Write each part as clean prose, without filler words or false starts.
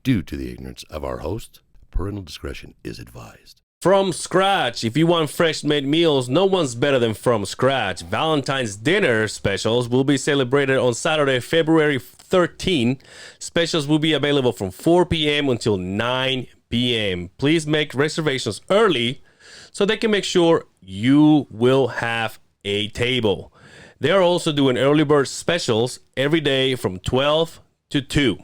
Due to the ignorance of our host, parental discretion is advised. From scratch. If you want fresh made meals, no one's better than From Scratch. Valentine's dinner specials will be celebrated on Saturday, February 13. Specials will be available from 4 p.m. until 9 p.m. Please make reservations early so they can make sure you will have a table. They are also doing early bird specials every day from 12 to 2.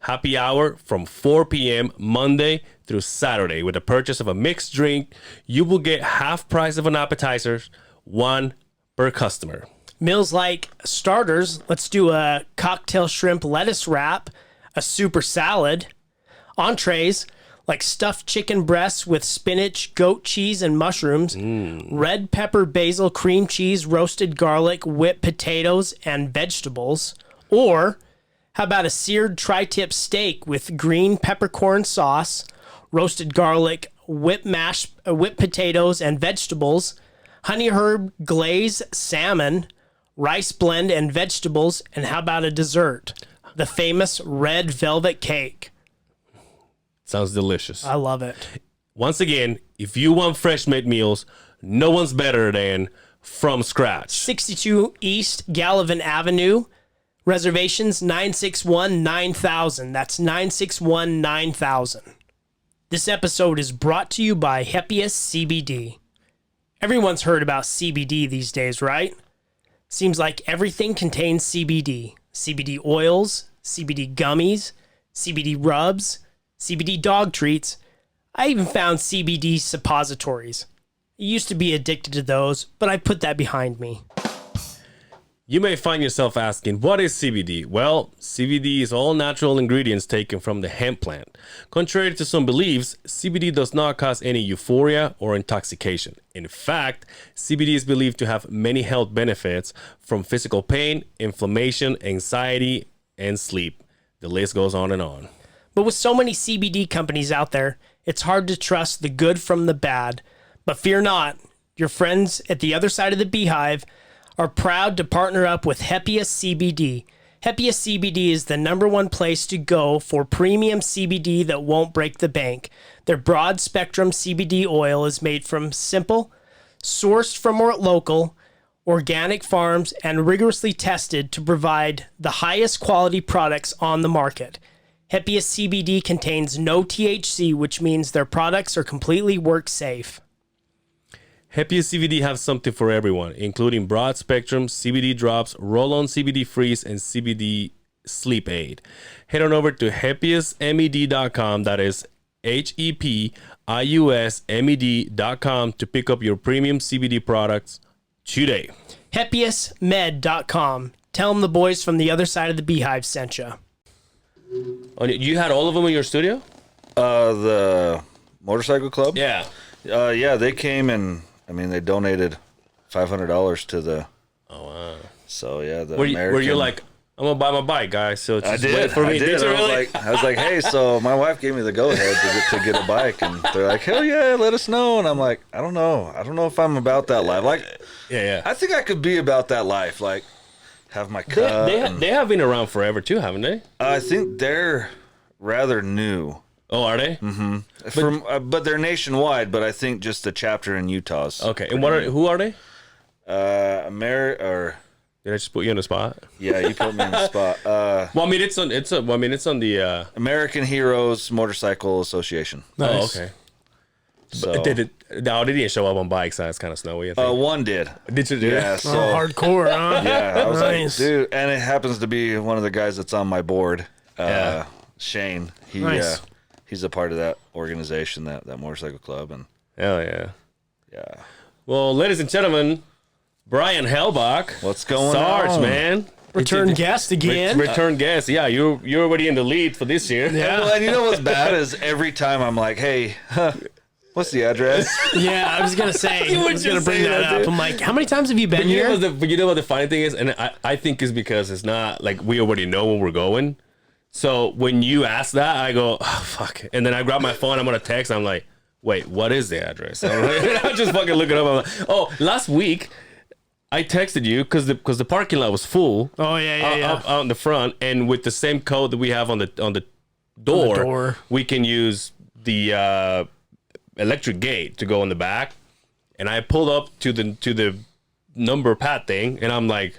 Happy hour from 4 p.m. Monday through Saturday. With the purchase of a mixed drink, you will get half price of an appetizer, one per customer. Meals like starters, let's do a cocktail shrimp lettuce wrap, a super salad. Entrees, like stuffed chicken breasts with spinach, goat cheese, and mushrooms. Red pepper, basil, cream cheese, roasted garlic, whipped potatoes, and vegetables. Or how about a seared tri-tip steak with green peppercorn sauce, roasted garlic, whipped potatoes, and vegetables, honey herb glaze salmon, rice blend, and vegetables, and how about a dessert? The famous red velvet cake. Sounds delicious. I love it. Once again, if you want fresh made meals, no one's better than From Scratch. 62 East Gallivan Avenue. Reservations 961-9000. That's 961-9000. This episode is brought to you by Hepius CBD. Everyone's heard about CBD these days, right? Seems like everything contains CBD. CBD oils, CBD gummies, CBD rubs, CBD dog treats. I even found CBD suppositories. I used to be addicted to those, but I put that behind me. You may find yourself asking, what is CBD? Well, CBD is all natural ingredients taken from the hemp plant. Contrary to some beliefs, CBD does not cause any euphoria or intoxication. In fact, CBD is believed to have many health benefits from physical pain, inflammation, anxiety, and sleep. The list goes on and on. But with so many CBD companies out there, it's hard to trust the good from the bad. But fear not, your friends at the other side of the Beehive are proud to partner up with Hepius CBD. Hepius CBD is the #1 place to go for premium CBD that won't break the bank. Their broad spectrum CBD oil is made from simple, sourced from more local, organic farms, and rigorously tested to provide the highest quality products on the market. Hepius CBD contains no THC, which means their products are completely work safe. Hepius CBD has something for everyone, including broad spectrum CBD drops, roll-on CBD freeze, and CBD sleep aid. Head on over to hepiusmed.com, that is HEPIUSMED.com, to pick up your premium CBD products today. HepiusMed.com. Tell them the boys from the other side of the Beehive sent you. Oh, you had all of them in your studio? The motorcycle club? Yeah. Yeah, they came and, they donated $500 to the... Oh, wow. So, yeah, the were American... you like, I'm going to buy my bike, guys, so just I did. wait for me. I did. Did you really? I was like, hey, so my wife gave me the go-ahead to get a bike, and they're like, hell yeah, let us know. And I'm like, I don't know if I'm about that life. Like, yeah. I think I could be about that life, like, have my cut. They have been around forever, too, haven't they? I think they're rather new. Oh, are they? Mm-hmm. But they're nationwide. But I think just the chapter in Utah's. Okay, and who are they? Did I just put you on the spot? Yeah, you put me on the spot. Well, it's on the American Heroes Motorcycle Association. Nice. Oh, okay. So, they didn't show up on bikes. So it's kind of snowy. I think. One did. Did you do Yeah, that? so Hardcore, huh? yeah, I was Nice. like, dude, and it happens to be one of the guys that's on my board. Yeah. Shane. Nice. He's a part of that organization, that motorcycle club, and Hell yeah. yeah. Well, ladies and gentlemen, Brian Helbach. What's going Sarge, on? man. Return guest again. Return guest. Yeah, you're already in the lead for this year. Yeah. Well, and you know what's bad is every time I'm like, hey, what's the address? Yeah, I was going to say, I was going to bring that up. I'm like, how many times have you been here? But you know what the funny thing is? And I think it's because it's not like we already know where we're going. So when you ask that, I go, oh, fuck. And then I grab my phone, I'm going to text. I'm like, wait, what is the address? I just fucking look it up. I'm like, oh, last week I texted you because the parking lot was full. Oh, yeah. Out in the front. And with the same code that we have on the door. we can use the electric gate to go in the back. And I pulled up to the number pad thing, and I'm like,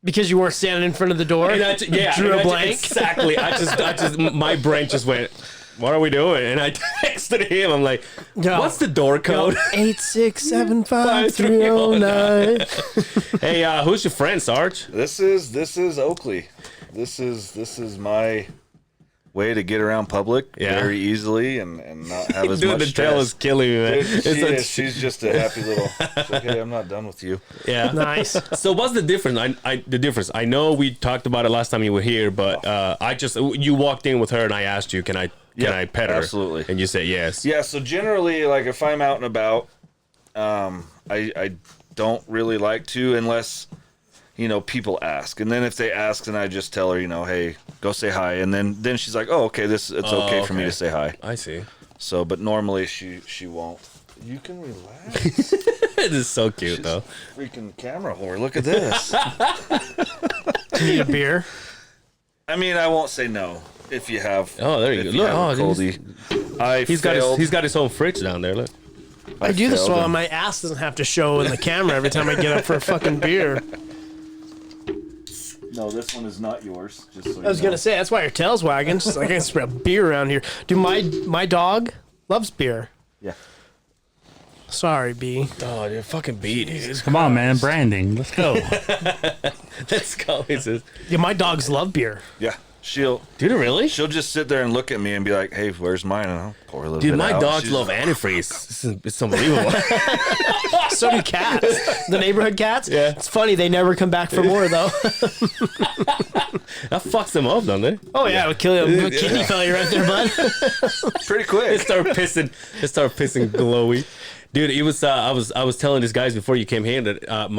Because you weren't standing in front of the door. and Drew a blank. Exactly. I just my brain just went, what are we doing? And I texted him. I'm like, what's the door code? 8675309. Hey, who's your friend, Sarge? This is Oakley. This is my way to get around public very easily and not have as Dude, much the stress. tail is killing me, man. She's just a happy little. She's like, hey, I'm not done with you. Yeah. Nice. So what's the difference? The difference. I know we talked about it last time you were here, but you walked in with her and I asked you, can I pet her? Absolutely. And you said yes. Yeah. So generally, like if I'm out and about, I don't really like to unless people ask, and then if they ask, then I just tell her, hey, go say hi, and then she's like, oh, okay, it's okay for me to say hi. I see. So, but normally she won't. You can relax. It is so cute though. Freaking camera whore. Look at this. Do you need a beer? I mean, I won't say no if you have. Oh, there you go. Look, have a coldie. he's got his own fridge down there. Look. I do this failed so him. my ass doesn't have to show in the camera every time I get up for a fucking beer. No, this one is not yours. Just so I was gonna say that's why your tail's wagging. Just like I can spread beer around here. Dude, my dog loves beer. Yeah. Sorry, B. Oh, you're fucking beat, dude. Come on, man. Branding. Let's go. Let's go. He says, Yeah, my dogs love beer. Yeah. She'll really? just sit there and look at me and be like, "Hey, where's mine?" And I'll pour a little Dude, bit my out. dogs She's love like, antifreeze. It's unbelievable. So do cats. The neighborhood cats. Yeah. It's funny they never come back for more though. That fucks them up, don't they? Oh yeah, it would kill you. Kidney failure right there, bud. pretty It quick. start pissing glowy. Dude, it was I was telling these guys before you came here that on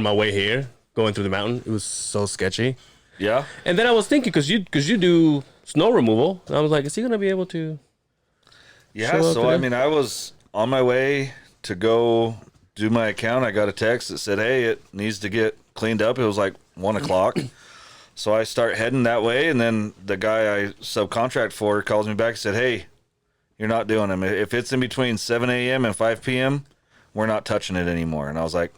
my way here, going through the mountain, it was so sketchy. Yeah. And then I was thinking, because you do snow removal, and I was like, is he gonna be able to? Yeah. Show up So today? I mean, I was on my way to go do my account. I got a text that said, "Hey, it needs to get cleaned up." It was like 1:00. So I start heading that way, and then the guy I subcontract for calls me back and said, "Hey, you're not doing them. If it's in between 7 a.m. and 5 p.m., we're not touching it anymore." And I was like,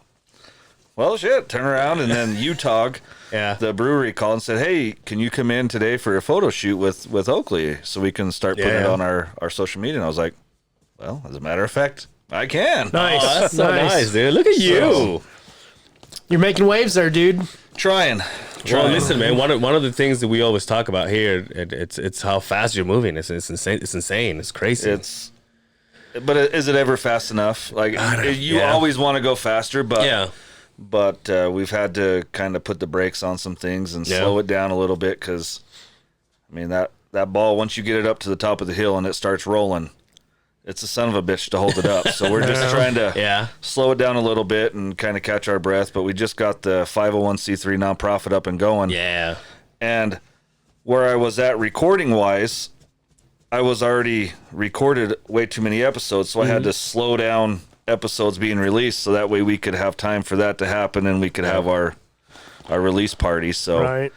well, shit, turn around. And then Utah, the brewery, called and said, "Hey, can you come in today for a photo shoot with Oakley so we can start putting it on our social media?" And I was like, well, as a matter of fact, I can. Nice. Oh, that's so nice, dude. Look at you. You're making waves there, dude. Trying. Well, listen, man. One of the things that we always talk about here, it's how fast you're moving. It's insane. It's insane. It's crazy. But is it ever fast enough? Like, you always want to go faster, but yeah. But we've had to kind of put the brakes on some things and slow it down a little bit because, I mean, that ball, once you get it up to the top of the hill and it starts rolling, it's a son of a bitch to hold it up. So we're just trying to slow it down a little bit and kind of catch our breath. But we just got the 501c3 nonprofit up and going. Yeah. And where I was at recording-wise, I was already recorded way too many episodes, so I had to slow down episodes being released so that way we could have time for that to happen and we could have our release party. So Right.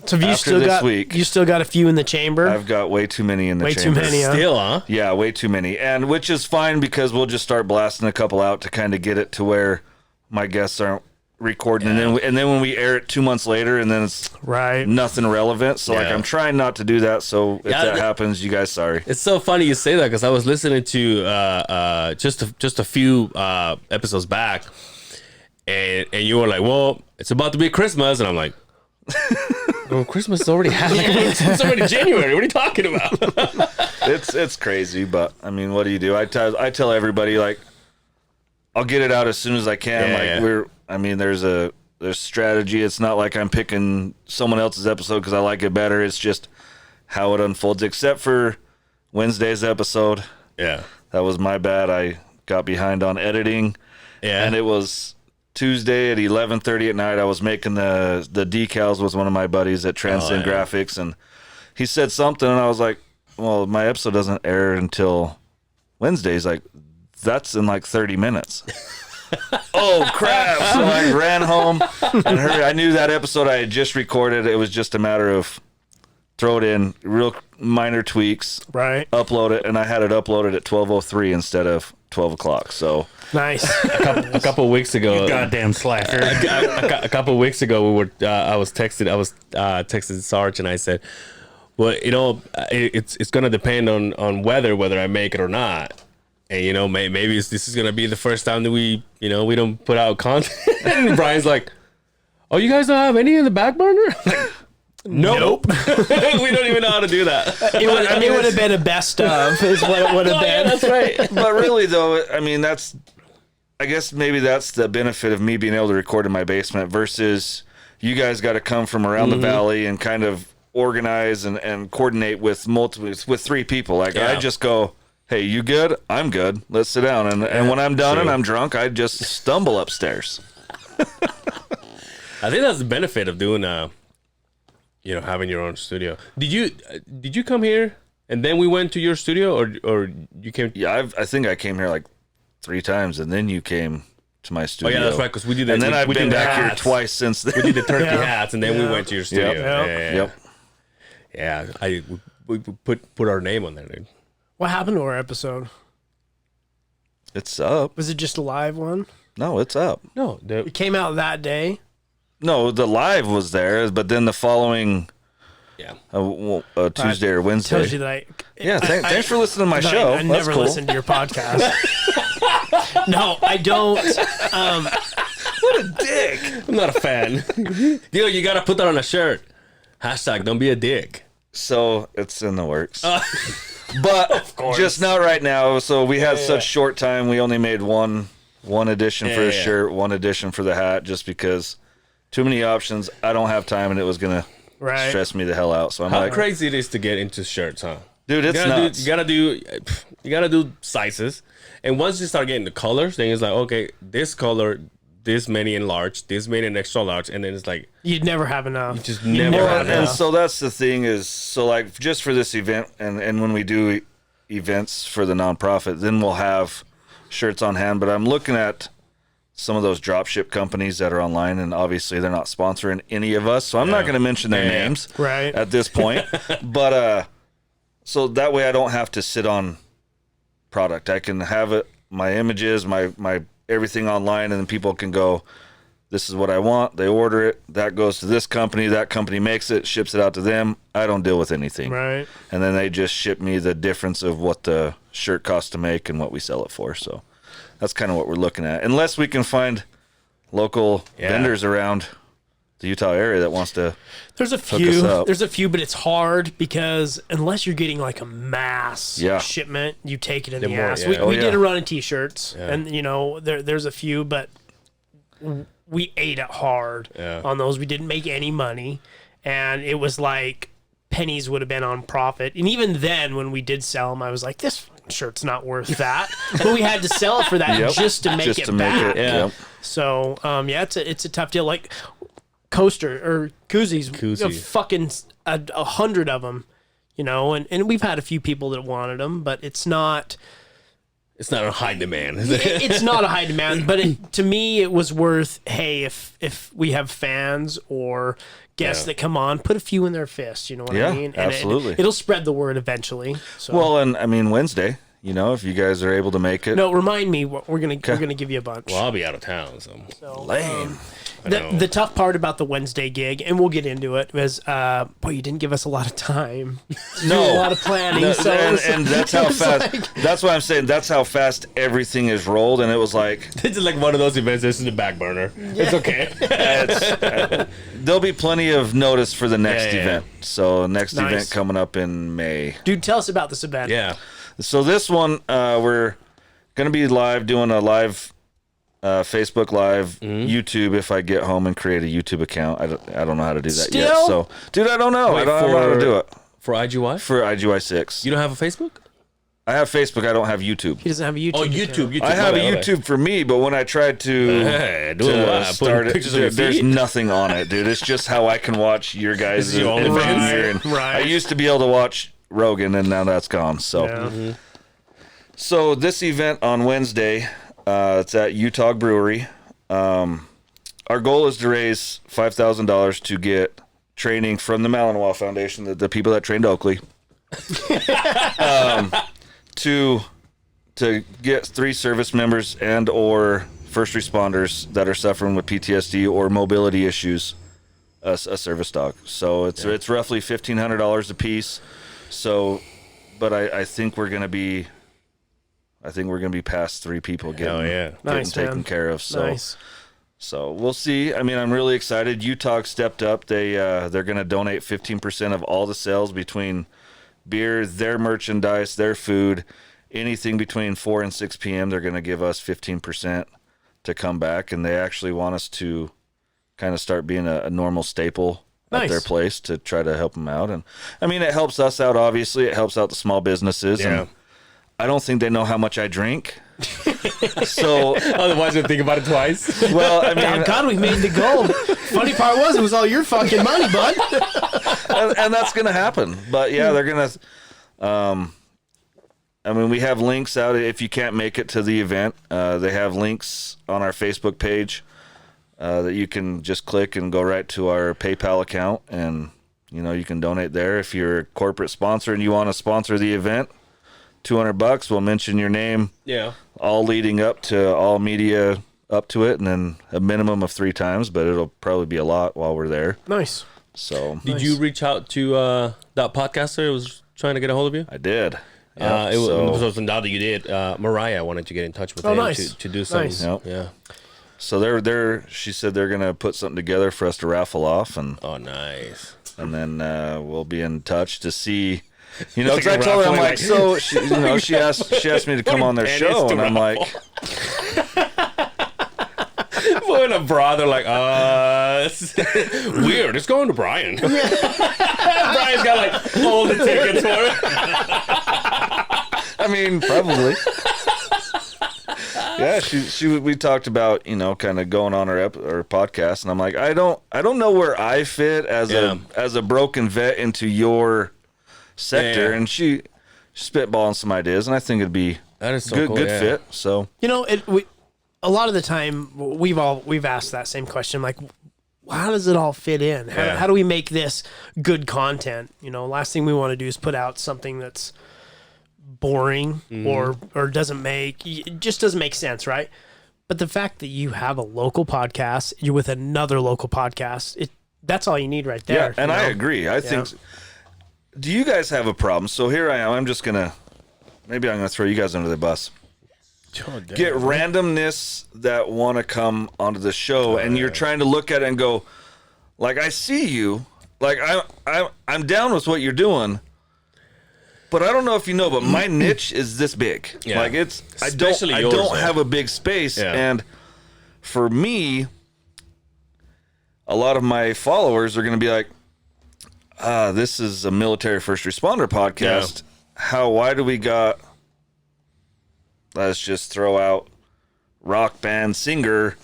So have you After still this got week, you still got a few in the chamber? I've got way too many in the Way chamber. too many, huh? Still, huh? Yeah, way too many. And which is fine because we'll just start blasting a couple out to kind of get it to where my guests aren't recording and then when we air it 2 months later and then it's Right. nothing relevant. So like I'm trying not to do that. So if that happens, you guys sorry. It's so funny you say that because I was listening to just a few episodes back, and you were like, "Well, it's about to be Christmas," and I'm like, "Well, Christmas is already happening. It's already January. What are you talking about?" It's crazy, but I mean, what do you do? I tell everybody like I'll get it out as soon as I can. There's strategy. It's not like I'm picking someone else's episode because I like it better. It's just how it unfolds. Except for Wednesday's episode. Yeah. That was my bad. I got behind on editing. Yeah. And it was Tuesday at 11:30 at night. I was making the decals with one of my buddies at Transcend Graphics, and he said something, and I was like, "Well, my episode doesn't air until Wednesday." He's like, "That's in like 30 minutes." oh crap! So I ran home and I knew that episode I had just recorded. It was just a matter of throw it in, real minor tweaks, Right. upload it, and I had it uploaded at 12:03 instead of 12 o'clock. So Nice. A couple of weeks ago, Goddamn slacker. a couple of weeks ago, I was texting Sarge, and I said, "Well, it's gonna depend on whether I make it or not." And maybe this is gonna be the first time that we don't put out content. And Brian's like, "Oh, you guys don't have any in the back burner?" Like, nope. We don't even know how to do that. It would have been a best of, is what it would have been. That's right. but really though, I mean, I guess maybe that's the benefit of me being able to record in my basement versus you guys got to come from around the valley and kind of organize and coordinate with 3 people. Like I just go, hey, you good? I'm good. Let's sit down. And when I'm done and I'm drunk, I just stumble upstairs. I think that's the benefit of doing having your own studio. Did you come here and then we went to your studio, or you came? Yeah, I think I came here like 3 times, and then you came to my Oh studio. yeah, that's right. Because we did that. And then I've we been did the back here hats. twice since then. We did the turkey Yeah. hats, and then we went to your studio. Yep. Yeah. We put our name on there, dude. What happened to our episode? It's up. Was it just a live one? No, it's up. No, It came out that day. No, the live was there, but then the following yeah. Tuesday or Wednesday. Tells you that Thanks for listening to my show. I That's never cool. listened to your podcast. No, I don't. Dick. I'm not a fan. Dude, you gotta put that on a shirt. # don't be a dick. So it's in the works. But just not right now. So we had such short time. We only made one edition for the shirt, one edition for the hat, just because too many options. I don't have time, and it was gonna Right. stress me the hell out. So I'm How like, crazy it is to get into shirts, huh? dude, it's nuts. You gotta do sizes, and once you start getting the colors, then it's like, okay, this color, this many in large, this many in extra large, and then it's like You'd never have enough. just You never never have have And enough. so that's the thing is, so like just for this event, and when we do events for the nonprofit, then we'll have shirts on hand. But I'm looking at some of those drop ship companies that are online, and obviously they're not sponsoring any of us, so I'm not going to mention their names Right. at this point. But so that way I don't have to sit on product. I can have it, my images, my everything online, and then people can go, this is what I want. They order it. That goes to this company. That company makes it, ships it out to them. I don't deal with anything. Right. And then they just ship me the difference of what the shirt costs to make and what we sell it for. So that's kind of what we're looking at. Unless we can find local vendors around the Utah area that wants to. There's a us few. up. There's a few, but it's hard because unless you're getting like a mass shipment, you take it in the more, ass. yeah. We did a run of t-shirts, and there's a few, but we ate it hard on those. We didn't make any money, and it was like pennies would have been on profit. And even then, when we did sell them, I was like, this shirt's not worth that. But we had to sell it for that just to make it back. Yeah. So it's a tough deal. Like coaster or koozies, Koozie. fucking 100 of them, and we've had a few people that wanted them, but it's not a high demand. it's not a high demand, but to me it was worth, hey, if we have fans or guests that come on, put a few in their fist, you know what I mean? And absolutely. it'll spread the word eventually. So. Well, and I mean, Wednesday, if you guys are able to make it. No, remind me. We're gonna give you a bunch. Well, I'll be out of town, so Lame. The tough part about the Wednesday gig, and we'll get into it, was you didn't give us a lot of time. To do a lot of planning. No, so and that's how it was fast. like- That's why I'm saying that's how fast everything is rolled, and it was like it's like one of those events. This is the back burner. It's okay. there'll be plenty of notice for the next event. So next Nice. event coming up in May. Dude, tell us about this event. Yeah. So this one, we're gonna be doing a live. Facebook Live, YouTube. If I get home and create a YouTube account, I don't know how to do that yet. Still? So, dude, I don't know. Wait, I don't know how to do it For IGY? for IGY6. You don't have a Facebook? I have Facebook. I don't have YouTube. He doesn't have a YouTube. Oh, account. YouTube. I have a my bad. YouTube for me, but when I tried to Hey, do it live. start it, Pictures of your there's feet. nothing on it, dude. It's just how I can watch your guys' This is your adventure. OnlyFans? And Right. I used to be able to watch Rogan, and now that's gone. So, Yeah. so this event on Wednesday, It's at Utah Brewery. Our goal is to raise $5,000 to get training from the Malinois Foundation, the people that trained Oakley, to get 3 service members and or first responders that are suffering with PTSD or mobility issues a service dog. So it's roughly $1,500 a piece. So, but I think we're gonna be past 3 people getting taken care of. So. Nice. So we'll see. I mean, I'm really excited. Utah stepped up. They're going to donate 15% of all the sales between beer, their merchandise, their food, anything between 4 and 6 p.m. They're going to give us 15% to come back, and they actually want us to kind of start being a normal staple at their place to try to help them out. And I mean, it helps us out. Obviously, it helps out the small businesses. Yeah. And I don't think they know how much I drink. So otherwise you'll think about it twice. Well, I mean, Oh God, we made the goal. Funny part was, it was all your fucking money, bud. and that's gonna happen. But yeah, they're gonna. I mean, we have links out if you can't make it to the event. They have links on our Facebook page that you can just click and go right to our PayPal account, and you can donate there. If you're a corporate sponsor and you want to sponsor the event, $200. We'll mention your name. Yeah. All leading up to all media up to it, and then a minimum of 3 times, but it'll probably be a lot while we're there. Nice. So Did you reach out to that podcaster who was trying to get a hold of you? I did. So now that you did, Mariah wanted to get in touch with him nice. to do something. Nice. Yep. Yeah. So she said they're gonna put something together for us to raffle off, and Oh, nice. then we'll be in touch to see. Like Cause I a told her, I'm raffle, like, so she asked me to come on their And show, it's and I'm like, When a brother like, it's weird. It's going to Brian. Brian's got like all the tickets for it. I mean, probably. Yeah, we talked about kind of going on our podcast, and I'm like, I don't know where I fit as a broken vet into your sector, Yeah. and she spitballing some ideas, and I think it'd be That is so good cool, fit. So A lot of the time we've asked that same question, like, how does it all fit in? How do we make this good content? Last thing we want to do is put out something that's boring or it just doesn't make sense, right? But the fact that you have a local podcast, you're with another local podcast, that's all you need right there. yeah, and I agree. I think. Do you guys have a problem? So here I am. I'm gonna throw you guys under the bus. Get randomness that want to come onto the show, and you're trying to look at it and go, like, I see you, like I'm down with what you're doing, but I don't know if you know, but my niche is this big. Yeah. Like I Especially yours, don't though. have a big space, and for me, a lot of my followers are going to be like, this is a military first responder podcast. Why do we got? Let's just throw out rock band singer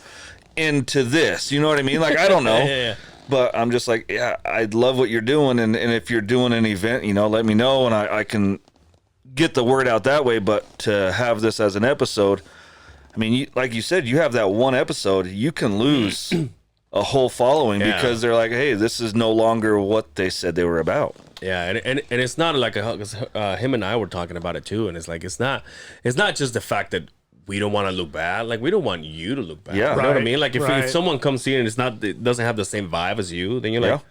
into this. You know what I mean? Like, I don't know. Yeah. But I'm just like, yeah, I love what you're doing. And if you're doing an event, let me know, and I can get the word out that way. But to have this as an episode, I mean, like you said, you have that one episode, you can lose a whole following because they're like, hey, this is no longer what they said they were about. Yeah, and it's not like him and I were talking about it too, and it's like it's not just the fact that we don't want to look bad. Like, we don't want you to look bad. Yeah. You know what I Right, mean? Like, if right. someone comes here and it doesn't have the same vibe as you, then you're like, Yeah.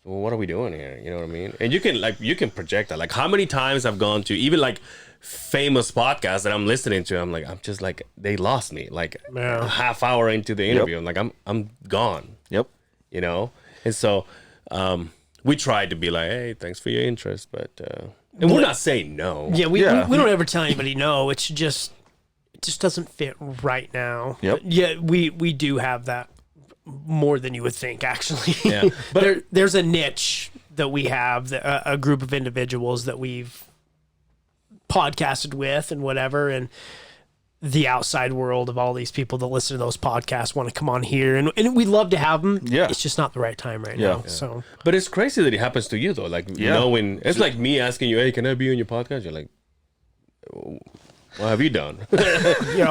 well, what are we doing here? You know what I mean? And you can project that. Like, how many times I've gone to even like famous podcasts that I'm listening to, I'm just like, they lost me. Like a half hour into the interview, I'm like, I'm gone. Yep. And so we tried to be like, hey, thanks for your interest, but and we're not saying no. Yeah, we don't ever tell anybody no. It just doesn't fit right now. Yep. But yeah, we do have that more than you would think, actually. Yeah. But there's a niche that we have, a group of individuals that we've podcasted with and whatever, and the outside world of all these people that listen to those podcasts want to come on here, and we'd love to have them. Yeah. It's just not the right time right Yeah. now. So But it's crazy that it happens to you though. Like, Yeah. knowing it's like me asking you, hey, can I be on your podcast? You're like, What have you done?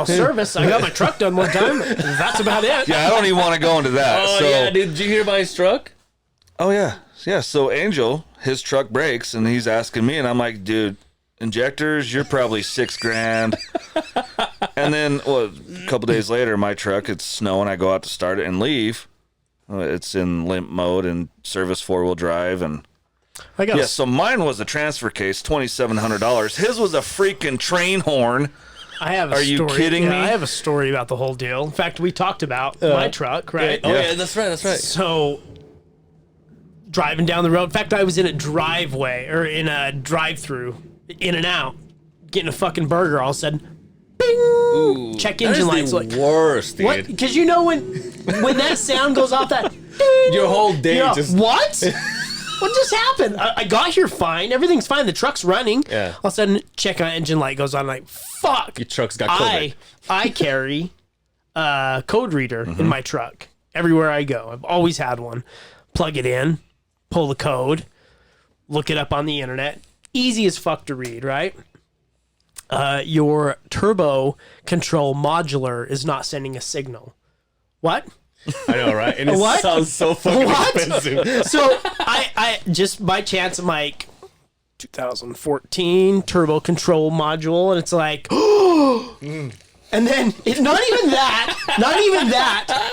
Service. I got my truck done one time. That's about it. Yeah, I don't even want to go into that. Oh, yeah, dude. Did you hear about his truck? Oh, yeah. Yeah, so Angel, his truck breaks, and he's asking me, and I'm like, dude, injectors, you're probably $6,000. And then, a couple days later, my truck, it's snowing. I go out to start it and leave. It's in limp mode and service 4-wheel drive, and so mine was a transfer case, $2,700. His was a freaking train horn. I have a Are story. you kidding me? I have a story about the whole deal. In fact, we talked about my truck, right? Oh, yeah, that's right. So, driving down the road. In fact, I was in a driveway or in a drive-through, in and out, getting a fucking burger. All of a sudden, bing! Ooh, check engine lights. Like worst, dude. What? Because you know when that sound goes off, that Your whole day you're just what? What just happened? I got here fine. Everything's fine. The truck's running. Yeah. All of a sudden, check engine light goes on. Like, fuck. Your truck's got COVID. I carry a code reader in my truck everywhere I go. I've always had one. Plug it in, pull the code, look it up on the internet. Easy as fuck to read, right? Your turbo control modular is not sending a signal. What? I know, right? And it What? sounds so fucking What? expensive. So I just by chance I'm like 2014 turbo control module, and it's like, and then it's not even that.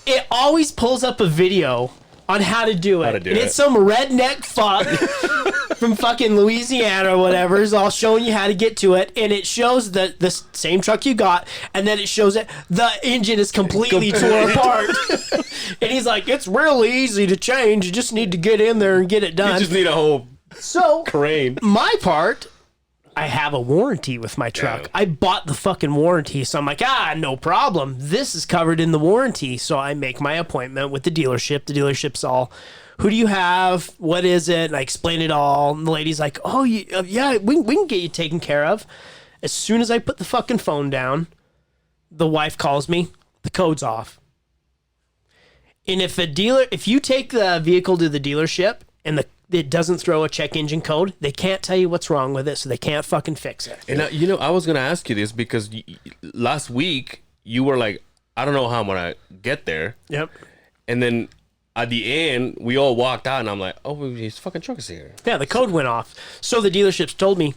It always pulls up a video on how to do it. do and it. it's some redneck fuck from fucking Louisiana or whatever is all showing you how to get to it, and it shows the same truck you got, and then it shows that the engine is completely torn apart. And he's like, it's really easy to change. You just need to get in there and get it done. You just need a whole So crane. my part, I have a warranty with my truck. Yeah. I bought the fucking warranty, so I'm like, no problem. This is covered in the warranty. So I make my appointment with the dealership. The dealership's all, who do you have? What is it? And I explain it all. And the lady's like, oh, yeah, we can get you taken care of. As soon as I put the fucking phone down, the wife calls me. The code's off. And if you take the vehicle to the dealership and it doesn't throw a check engine code, they can't tell you what's wrong with it, so they can't fucking fix it. And I was gonna ask you this because last week you were like, I don't know how I'm gonna get there. Yep. And then at the end, we all walked out, and I'm like, oh, his fucking truck is here. Yeah, the code went off. So the dealerships told me,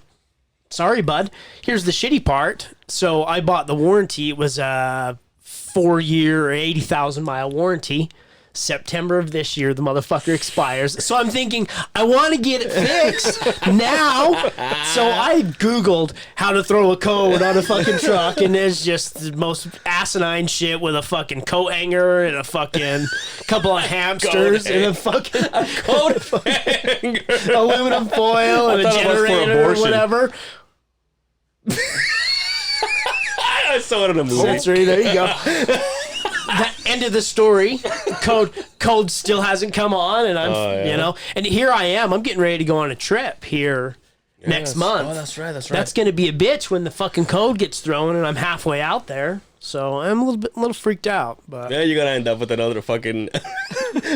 sorry, bud. Here's the shitty part. So I bought the warranty. It was a 4-year, 80,000 mile warranty. September of this year, the motherfucker expires. So I'm thinking, I want to get it fixed now. So I Googled how to throw a code on a fucking truck, and there's just the most asinine shit with a fucking coat hanger and a fucking couple of hamsters and a fucking Code hanger. aluminum foil and a thought it was for generator or abortion. whatever. I saw it in a movie. That's right. There you go. That end of the story. Code still hasn't come on, and I'm and here I am. I'm getting ready to go on a trip here next month. Oh, that's right. That's going to be a bitch when the fucking code gets thrown and I'm halfway out there. So I'm a little freaked out, but Yeah, you're gonna end up with another fucking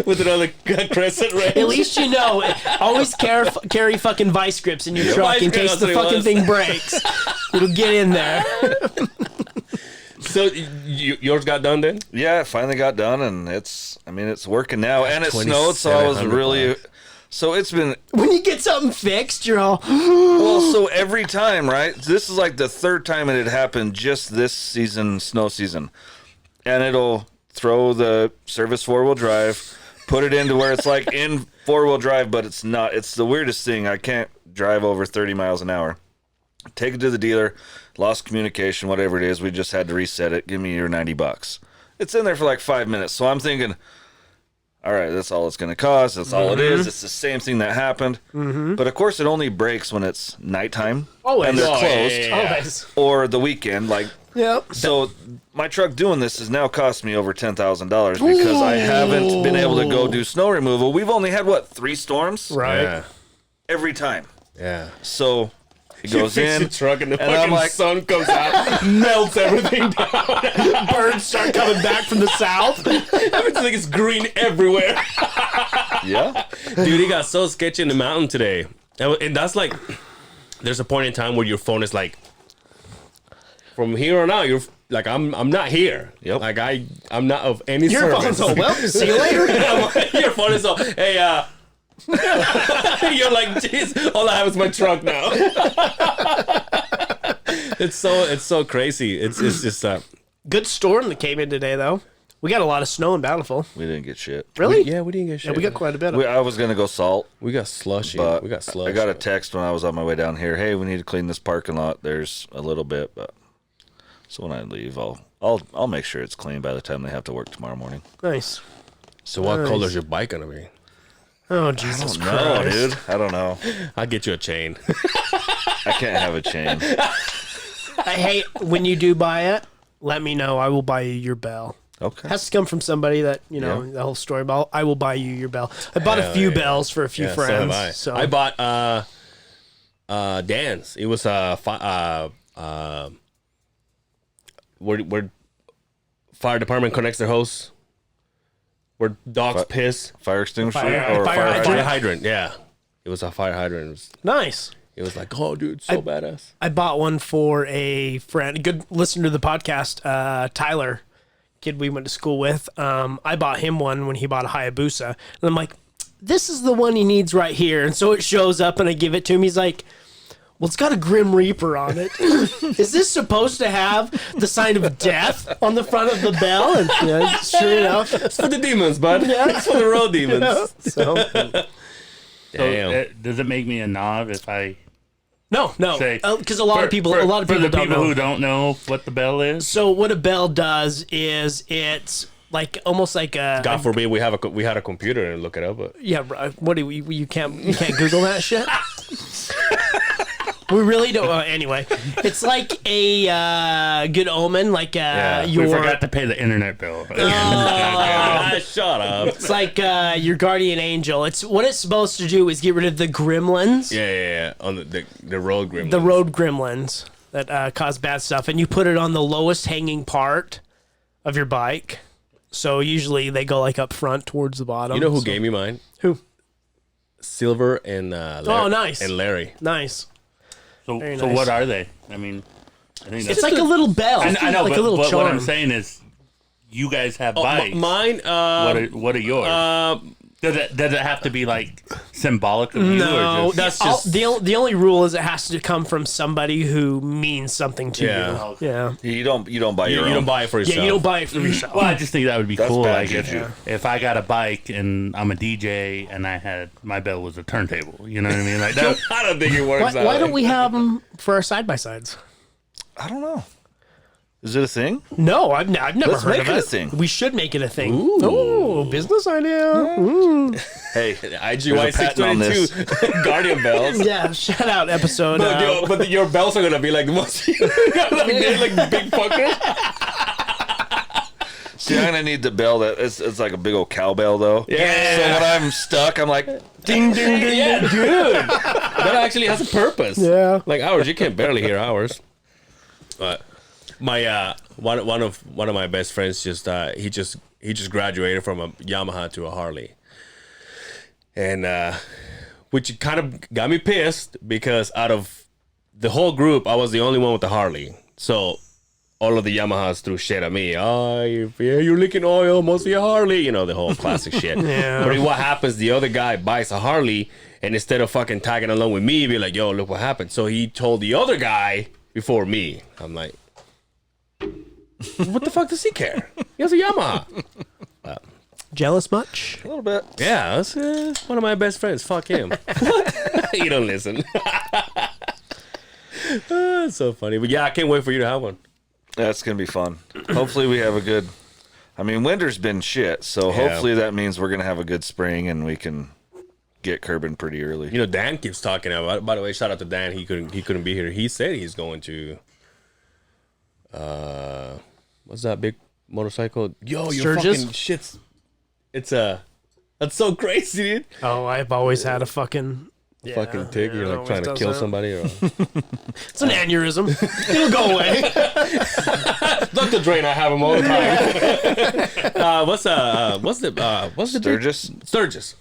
with another crescent wrench. at least you know. Always carry fucking vice grips in your truck vice in grip, case that's the what it fucking was. thing breaks. It'll get in there. So yours got done then? Yeah, it finally got done, and it's working now. And it snowed, so I was really... So it's been... When you get something fixed, you're all... Well, so every time, right? This is like the third time it had happened just this season, snow season. And it'll throw the service 4-wheel drive, put it into where it's like in 4-wheel drive, but it's not. It's the weirdest thing. I can't drive over 30 miles an hour. Take it to the dealer, lost communication, whatever it is. We just had to reset it. Give me your $90. It's in there for like 5 minutes. So I'm thinking, all right, that's all it's going to cost. That's all it is. It's the same thing that happened. But of course, it only breaks when it's nighttime Always. and they're Oh, closed, yeah. Always. or the weekend. Like, Yep. so my truck doing this has now cost me over $10,000 because I haven't been able to go do snow removal. We've only had, 3 storms? Right. Yeah. Every time. Yeah. So it You goes fix in. the truck and the and I'm fucking like- sun comes out, melts everything down. Birds start coming back from the south. Everything is green everywhere. Yeah. Dude, it got so sketchy in the mountain today. And that's like, there's a point in time where your phone is like from here on out, you're like I'm not here. Yep. Like I'm not of any Your service. phone's all, well, see you later. Your phone is all, hey, you're like, jeez, all I have is my truck now. It's so crazy. It's just Good storm that came in today, though. We got a lot of snow in Bountiful. We didn't get shit. Really? we didn't get shit. Yeah, we got quite a bit of I was gonna go salt, We got slushy. but We got slush. I got a text when I was on my way down here. Hey, we need to clean this parking lot. There's a little bit, but so when I leave, I'll make sure it's clean by the time they have to work tomorrow morning. Nice. So what Nice. color's your bike gonna be? Oh, Jesus No, Christ. dude. I don't know. I'll get you a chain. I can't have a chain. Hey, when you do buy it, let me know. I will buy you your bell. Okay. Has to come from somebody that, you know, Yeah. the whole story about, I will buy you your bell. I bought a Hell few yeah. bells for a few Yeah, so friends. have I. So I bought Dan's. It was where fire department connects their hose. Where dogs piss. Fire extinguisher Fire- or fire fire hydrant? Fire hydrant? hydrant. Yeah, it was a fire hydrant. nice. It was like, oh, dude, so badass. I bought one for a friend, a good listener to the podcast, Tyler, kid we went to school with. I bought him one when he bought a Hayabusa. And I'm like, this is the one he needs right here. And so it shows up and I give it to him. He's like, well, it's got a Grim Reaper on it. Is this supposed to have the sign of death on the front of the bell? And yeah, sure enough. It's for the demons, bud. Yeah. It's for the road demons. So, Damn. Does it make me a knob if I no, say? because a lot of people don't for the people know. who don't know what the bell is. So what a bell does is it's like almost like a God forbid we had a computer and look it up. But yeah. What do you can't Google that shit? We really don't. Anyway, it's like a good omen, like We your. forgot to pay the internet bill. shut up. It's like your guardian angel. It's what it's supposed to do is get rid of the gremlins, Yeah. On the road gremlins. the road gremlins that cause bad stuff, and you put it on the lowest hanging part of your bike. So usually they go like up front towards the bottom. You know who so- gave me mine? Who? Silver and Larry. Oh, nice. And Larry. Nice. So Very so nice. what are they? I mean, I think It's like a little bell. I know, like but a little what charm. I'm saying is, you guys have Oh, bikes. mine. What are yours? Does it have to be like symbolic of you? No, or just, that's just the only rule is it has to come from somebody who means something to Yeah. you. Yeah. You don't buy you your own. don't buy it for yourself. Yeah, you don't buy it for yourself. Well, I just think that would be That's cool. bad Like juju. if I got a bike and I'm a DJ and I had my bell was a turntable, you know what I mean? Like that. I don't think it works. Why don't we have them for our side by sides? I don't know. Is it a thing? No, I've never Let's heard make of it a it. thing. We should make it a thing. Ooh, business idea. Ooh. Hey, IGY There's a patent on 622 Guardian bells. Yeah, shout out episode. But your bells are gonna be like the most like big fucker. see, I'm gonna need the bell that it's like a big old cowbell though. Yeah. So when I'm stuck, I'm like, ding, ding, ding. Yeah, dude. That actually has a purpose. Yeah. Like ours, you can barely hear ours. But my one of my best friends he just graduated from a Yamaha to a Harley, and which kind of got me pissed because out of the whole group, I was the only one with the Harley. So all of the Yamahas threw shit at me. Oh, you're leaking oil, mostly a Harley. You know, the whole classic shit. Yeah. But what happens, the other guy buys a Harley, and instead of fucking tagging along with me, be like, yo, look what happened. So he told the other guy before me. I'm like, what the fuck does he care? He has a Yamaha. Jealous much? A little bit. Yeah, that's one of my best friends. Fuck him. You don't listen. It's so funny. But yeah, I can't wait for you to have one. That's gonna be fun. Hopefully we have a good. I mean, winter's been shit, so Yeah. hopefully that means we're gonna have a good spring and we can get curbing pretty early. You know, Dan keeps talking about. By the way, shout out to Dan. He couldn't be here. He said he's going to. What's that big motorcycle? Yo, your Sturgis? fucking shit's. It's that's so crazy, dude. Oh, I've always had a fucking Fucking tick. yeah, You're it like always trying to does kill that. somebody. Or... It's an aneurysm. It'll go away. Dr. Drain, I have him all the time. What's the Sturgis? Sturgis.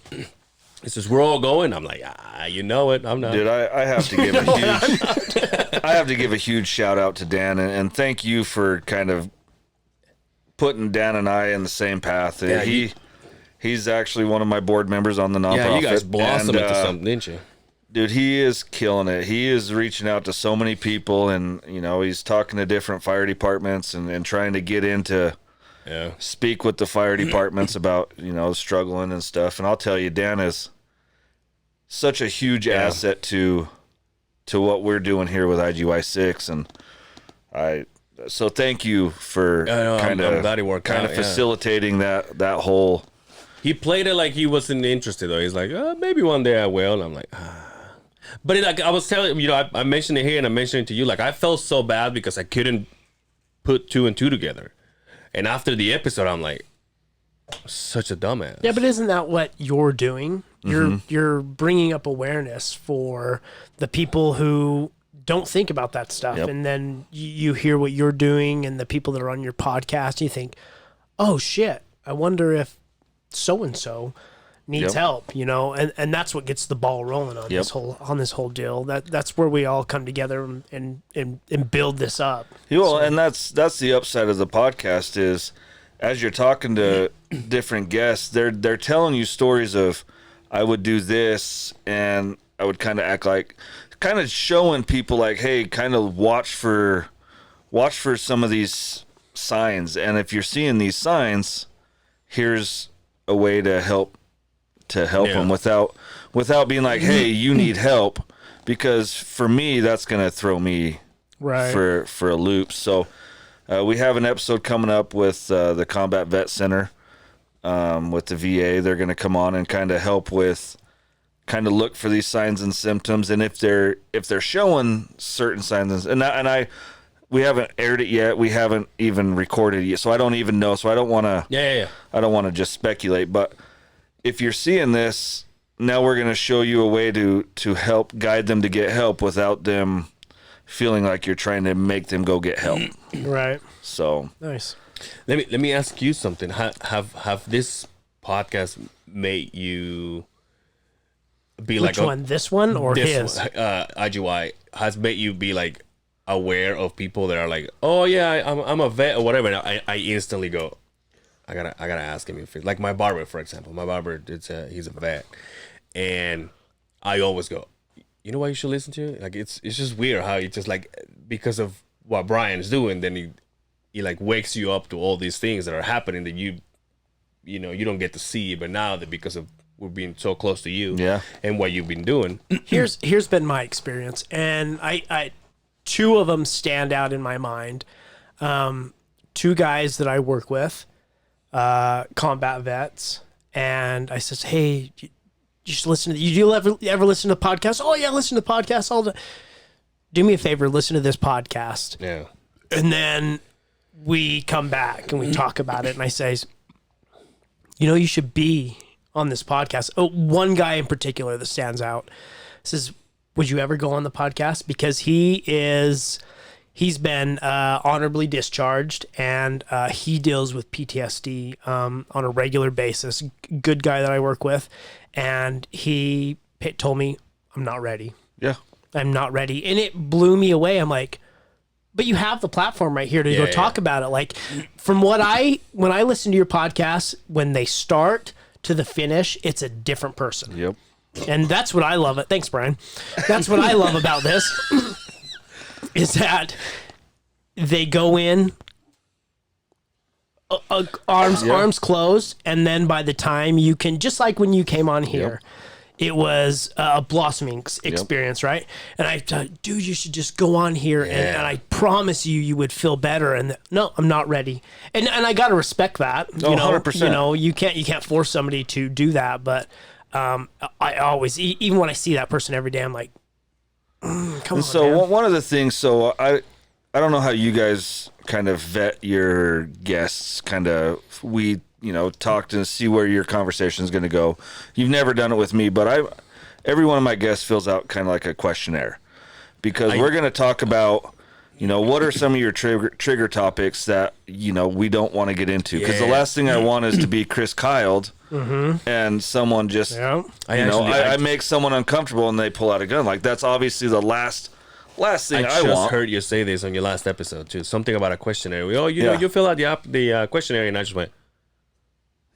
He says, we're all going. I'm like, you know it. I'm not. Dude, I have to give a huge, I have to give a huge shout out to Dan, and thank you for kind of putting Dan and I in the same path. Yeah, he's actually one of my board members on the nonprofit. Yeah, you guys blossomed and, into something, didn't you? Dude, he is killing it. He is reaching out to so many people, and he's talking to different fire departments and trying to get into speak with the fire departments about struggling and stuff. And I'll tell you, Dan is such a huge asset to what we're doing here with IGY6, and so thank you for kind of facilitating that whole. He played it like he wasn't interested though. He's like, maybe one day I will. And I'm like, But like I was telling you, I mentioned it here and I mentioned it to you. Like I felt so bad because I couldn't put 2 and 2 together. And after the episode, I'm like, such a dumbass. Yeah, but isn't that what you're doing? You're bringing up awareness for the people who don't think about that stuff. Yep. And then you hear what you're doing and the people that are on your podcast, and you think, oh shit, I wonder if so-and-so needs help, and that's what gets the ball rolling on this whole deal. That's where we all come together and build this up. Well, and that's the upside of the podcast is as you're talking to different guests, they're telling you stories of I would do this and I would kind of act like kind of showing people like, hey, kind of watch for some of these signs, and if you're seeing these signs, here's a way to help them without being like, hey, you need help, because for me that's gonna throw me for a loop. So we have an episode coming up with the Combat Vet Center with the VA. They're gonna come on and kind of help with look for these signs and symptoms, and if they're showing certain signs we haven't aired it yet. We haven't even recorded it yet, so I don't even know. So I don't want to. I don't want to just speculate. But if you're seeing this, now we're going to show you a way to help guide them to get help without them feeling like you're trying to make them go get help. Right. So nice. Let me ask you something. Have this podcast made you be Which like one? This one or his? IGY has made you be like aware of people that are like, oh yeah, I'm a vet or whatever. And I instantly go, I gotta ask him if it's like my barber, for example. My barber, he's a vet, and I always go, you know what you should listen to? Like it's just weird how you just like, because of what Brian's doing, then he like wakes you up to all these things that are happening that you don't get to see, but now that because of we're being so close to you, and what you've been doing. Here's been my experience, and I 2 of them stand out in my mind. 2 guys that I work with, combat vets, and I says, hey, you should listen to. You ever listen to podcasts? Oh yeah, listen to podcasts all the. Do me a favor, listen to this podcast. Yeah, and then we come back and we talk about it, and I say, you should be on this podcast. Oh, one guy in particular that stands out says, would you ever go on the podcast? Because he's been honorably discharged, and he deals with PTSD on a regular basis. Good guy that I work with, and he told me, I'm not ready. Yeah. I'm not ready. And it blew me away. I'm like, but you have the platform right here to go talk about it. Like from when I listen to your podcast, when they start to the finish, it's a different person. Yep. And that's what I love. Thanks, Brian. That's what I love about this is that they go in arms closed, and then by the time you can, just like when you came on here, it was a blossoming experience, right? And I thought, dude, you should just go on here, and I promise you would feel better. And no, I'm not ready. And I got to respect that. 100%. You can't force somebody to do that, but I always, even when I see that person every day, I'm like, come on. So one of the things, so I don't know how you guys kind of vet your guests. Kind of we talk to see where your conversation is going to go. You've never done it with me, but every one of my guests fills out kind of like a questionnaire, because we're going to talk about you know, what are some of your trigger topics that, you know, we don't want to get into? Because the last thing I want is to be Chris Kyled and someone just, I make someone uncomfortable and they pull out a gun. Like, that's obviously the last thing I want. I just heard you say this on your last episode, too. Something about a questionnaire. Oh, you know, you fill out the questionnaire, and I just went,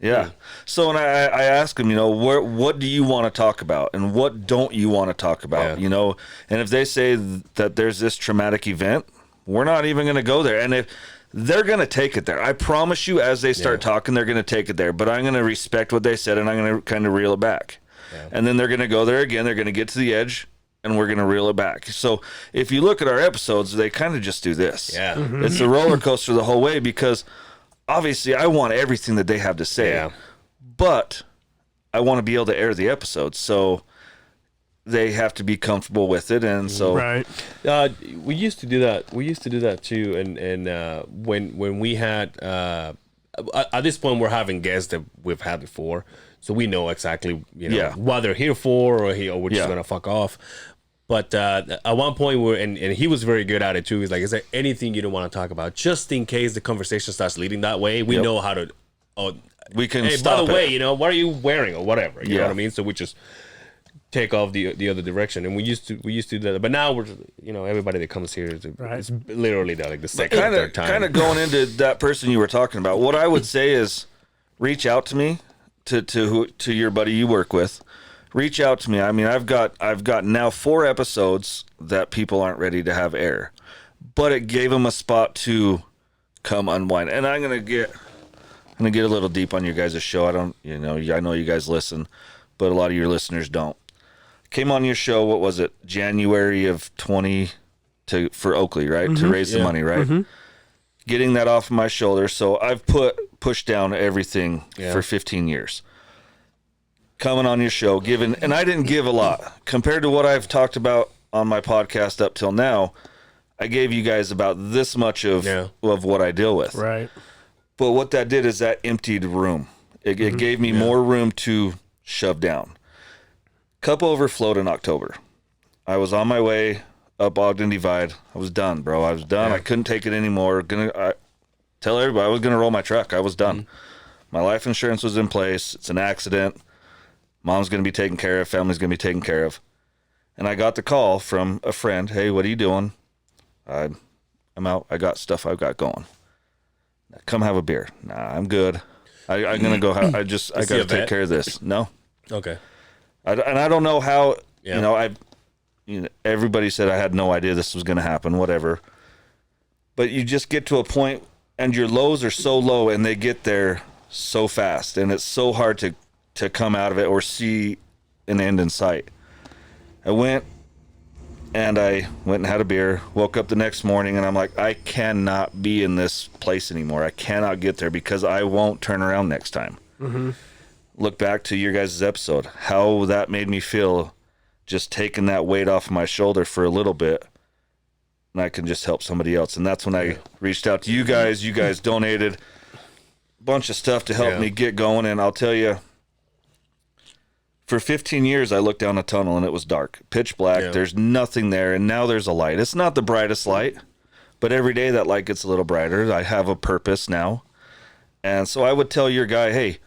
yeah. So when I ask them, you know, what do you want to talk about and what don't you want to talk about, you know? And if they say that there's this traumatic event, we're not even going to go there. And if they're going to take it there, I promise you, as they start talking, they're going to take it there. But I'm going to respect what they said, and I'm going to kind of reel it back. Yeah. And then they're going to go there again. They're going to get to the edge, and we're going to reel it back. So if you look at our episodes, they kind of just do this. Yeah. It's a roller coaster the whole way, because obviously I want everything that they have to say, but I want to be able to air the episodes, so they have to be comfortable with it. And so we used to do that too. And when we had at this point, we're having guests that we've had before, so we know exactly what they're here for, or we're just gonna fuck off. But at one point, and he was very good at it too. He's like, "Is there anything you don't want to talk about, just in case the conversation starts leading that way? We know how to. We can. Hey, stop by the way, it. you know, what are you wearing or whatever? You know what I mean? So we just take off the other direction, and we used to do that. But now we're, you know, everybody that comes here is it's literally like the second or third time. Kind of going into that person you were talking about. What I would say is, reach out to me, to your buddy you work with. Reach out to me. I mean, I've got now 4 episodes that people aren't ready to have air, but it gave them a spot to come unwind. And I'm gonna get a little deep on your guys' show. I know you guys listen, but a lot of your listeners don't. Came on your show. What was it? January of 20 for Oakley, right? To raise the money, right? Getting that off of my shoulders. So I've pushed down everything for 15 years. Coming on your show, and I didn't give a lot compared to what I've talked about on my podcast up till now. I gave you guys about this much of what I deal with. Right. But what that did is that emptied room. It gave me more room to shove down. Cup overflowed in October. I was on my way up Ogden Divide. I was done, bro. I was done. I couldn't take it anymore. Tell everybody I was gonna roll my truck. I was done. My life insurance was in place. It's an accident. Mom's going to be taken care of. Family's going to be taken care of. And I got the call from a friend. Hey, what are you doing? I'm out. I got stuff I've got going. Come have a beer. Nah, I'm good. I'm going to go. I got to take care of this. No. Okay. And I don't know how, everybody said I had no idea this was going to happen, whatever. But you just get to a point and your lows are so low and they get there so fast. And it's so hard to come out of it or see an end in sight. I went and had a beer, woke up the next morning, and I'm like, I cannot be in this place anymore. I cannot get there because I won't turn around next time. Look back to your guys' episode, how that made me feel, just taking that weight off my shoulder for a little bit, and I can just help somebody else. And that's when I reached out to you guys. You guys donated a bunch of stuff to help me get going, and I'll tell you, for 15 years, I looked down a tunnel and it was dark, pitch black. Yeah. There's nothing there, and now there's a light. It's not the brightest light, but every day that light gets a little brighter. I have a purpose now. And so I would tell your guy, hey,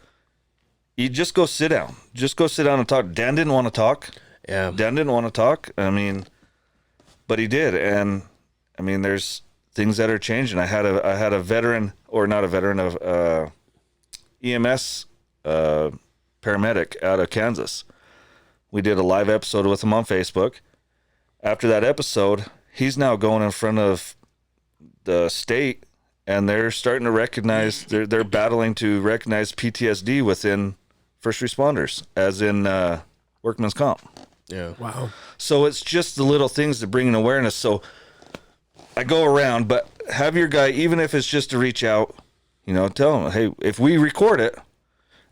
you just go sit down. Just go sit down and talk. Dan didn't want to talk. Yeah. Dan didn't want to talk. I mean, but he did. And, I mean, there's things that are changing. I had a veteran, or not a veteran, of EMS paramedic out of Kansas. We did a live episode with him on Facebook. After that episode, he's now going in front of the state, and they're starting to recognize, they're battling to recognize PTSD within first responders, as in workman's comp. Yeah. Wow. So it's just the little things that bring an awareness. So I go around, but have your guy, even if it's just to reach out, tell him, hey, if we record it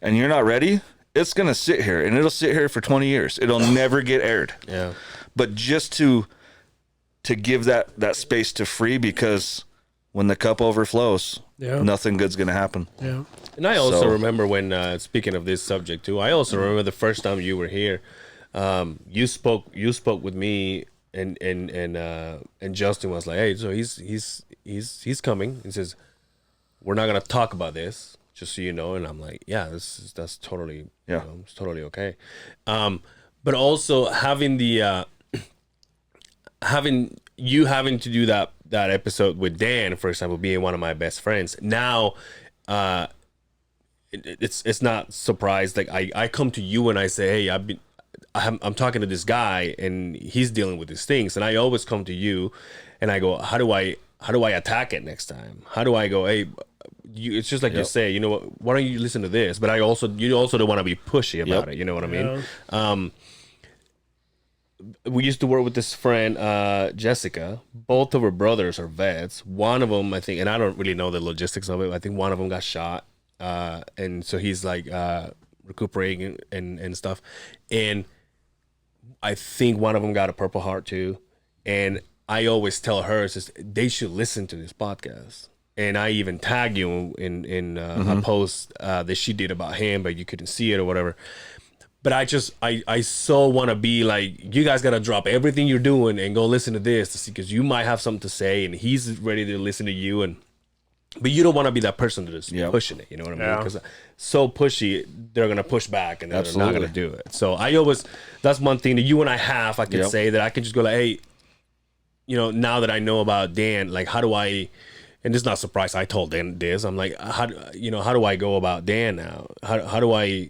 and you're not ready, it's going to sit here, and it'll sit here for 20 years. It'll never get aired. Yeah. But just to give that space to free, because when the cup overflows, nothing good's going to happen. Yeah. And I also remember when, speaking of this subject too, I also remember the first time you were here. You spoke with me and Justin was like, hey, so he's coming. He says, we're not gonna talk about this, just so you know. And I'm like, yeah, that's totally, it's totally okay. But also having the having to do that episode with Dan, for example, being one of my best friends. Now, it's not surprised. Like I come to you and I say, hey, I'm talking to this guy and he's dealing with these things, and I always come to you and I go, how do I attack it next time? How do I go, hey, it's just like you say, you know what, why don't you listen to this? But you also don't want to be pushy about it, you know what I mean? We used to work with this friend, Jessica. Both of her brothers are vets. One of them, I think, and I don't really know the logistics of it, I think one of them got shot, and so he's like recuperating and stuff, and I think one of them got a Purple Heart too. And I always tell her, they should listen to this podcast. And I even tag you in a post that she did about him, but you couldn't see it or whatever. But I so want to be like, you guys got to drop everything you're doing and go listen to this, to see, because you might have something to say and he's ready to listen to you. But you don't want to be that person that is pushing it, you know what I mean? Because so pushy, they're going to push back and they're not going to do it. So that's one thing that you and I have, I can say that I can just go like, hey, you know, now that I know about Dan, like, how do I, and this is not a surprise, I told Dan this, I'm like, how do I go about Dan now? How do I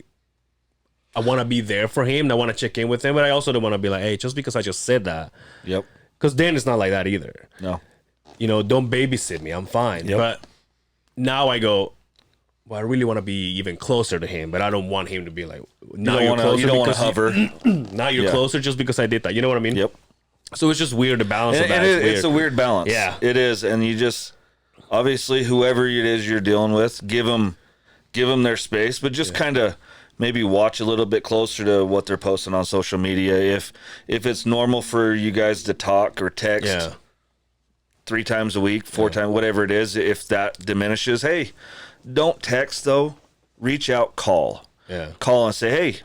want to be there for him, and I want to check in with him, but I also don't want to be like, hey, just because I just said that. Yep. Because Dan is not like that either. No. You know, don't babysit me, I'm fine. Yep. But now I go, well, I really want to be even closer to him, but I don't want him to be like, now you're closer. You don't want to hover. Now you're closer just because I did that. You know what I mean? Yep. So it's just weird to balance that. It's a weird balance. Yeah. It is. And you just, obviously, whoever it is you're dealing with, give them their space, but just kind of maybe watch a little bit closer to what they're posting on social media. If it's normal for you guys to talk or text 3 times a week, 4 times, whatever it is, if that diminishes, hey, don't text though. Reach out, call. Yeah. Call and say, hey,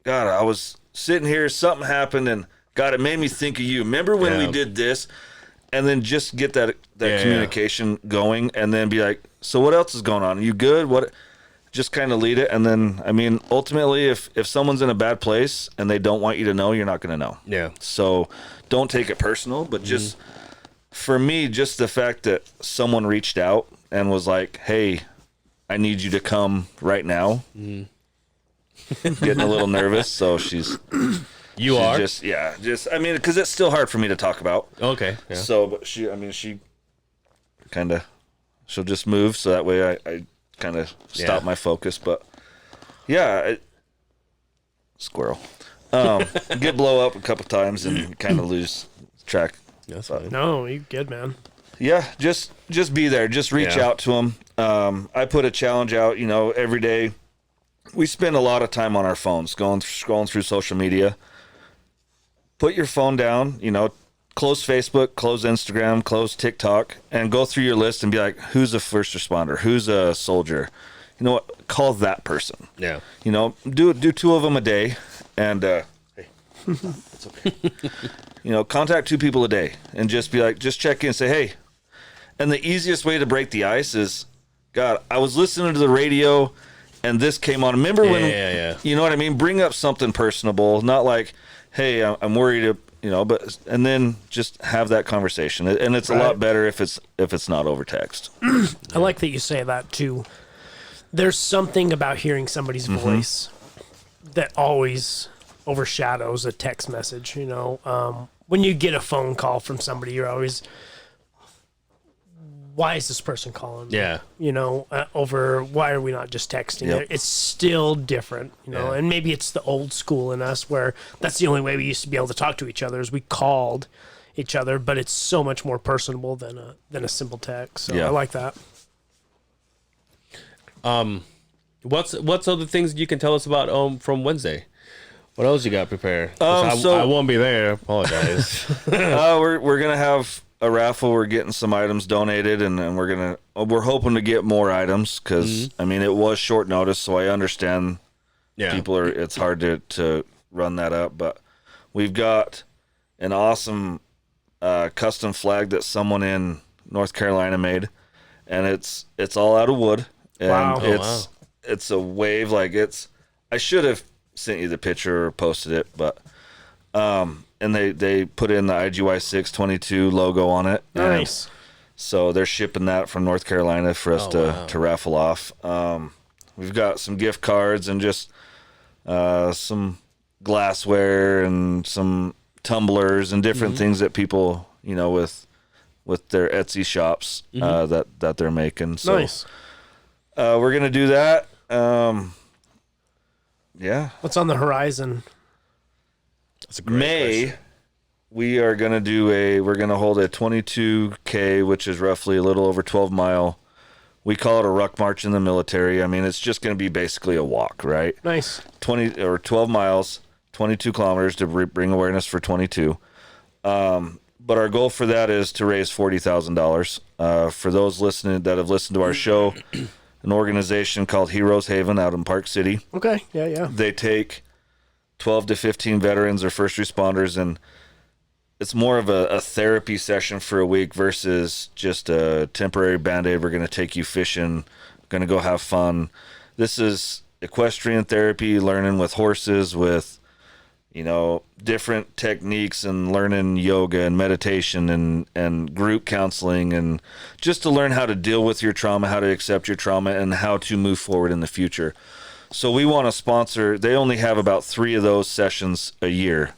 God, I was sitting here, something happened, and God, it made me think of you. Remember when we did this? And then just get that communication going, and then be like, so what else is going on? Are you good? What? Just kind of lead it. And then, I mean, ultimately, if someone's in a bad place and they don't want you to know, you're not going to know. Yeah. So don't take it personal, but just, for me, just the fact that someone reached out and was like, hey, I need you to come right now. Getting a little nervous, so she's just I mean, because it's still hard for me to talk about. Okay. Yeah. So, but she kind of, she'll just move, so that way I kind of stop my focus. But squirrel. Get blow up a couple times and kind of lose track. That's fine. No, you good, man. Yeah, just be there. Just reach out to them. I put a challenge out, every day. We spend a lot of time on our phones, scrolling through social media. Put your phone down, close Facebook, close Instagram, close TikTok, and go through your list and be like, who's a first responder? Who's a soldier? You know what? Call that person. Yeah. Do 2 of them a day, and hey, it's okay. Contact 2 people a day, and just be like, just check in and say, hey. And the easiest way to break the ice is, God, I was listening to the radio, and this came on. Remember when? You know what I mean? Bring up something personable, not like, hey, I'm worried, but, and then just have that conversation. And it's a lot better if it's not over text. I like that you say that too. There's something about hearing somebody's voice that always overshadows a text message. When you get a phone call from somebody, you're always, why is this person calling me? Yeah. Over why are we not just texting? Yep. It's still different, and maybe it's the old school in us where that's the only way we used to be able to talk to each other is we called each other, but it's so much more personable than a simple text. So I like that. What's other things you can tell us about from Wednesday? What else you got prepared? I won't be there. Apologize. We're gonna have a raffle. We're getting some items donated, and we're hoping to get more items because it was short notice, so I understand. Yeah, it's hard to run that up, but we've got an awesome custom flag that someone in North Carolina made, and it's all out of wood, and Wow. it's a wave, like I should have sent you the picture or posted it, but and they put in the IGY 622 logo on it. Nice. So they're shipping that from North Carolina for us to raffle off. We've got some gift cards and just some glassware and some tumblers and different things that people, with their Etsy shops that they're making. So Nice. we're gonna do that. Yeah. What's on the horizon? That's a great May, question. we are going to we're going to hold a 22K, which is roughly a little over 12 mile. We call it a ruck march in the military. I mean, it's just going to be basically a walk, right? Nice. 20 or 12 miles, 22 kilometers to bring awareness for 22. But our goal for that is to raise $40,000. For those listening that have listened to our show, an organization called Heroes Haven out in Park City. Okay. Yeah. They take 12 to 15 veterans or first responders, and it's more of a therapy session for a week versus just a temporary Band-Aid. We're going to take you fishing, going to go have fun. This is equestrian therapy, learning with horses, with, different techniques, and learning yoga and meditation and group counseling, and just to learn how to deal with your trauma, how to accept your trauma, and how to move forward in the future. So we want to sponsor. They only have about 3 of those sessions a year,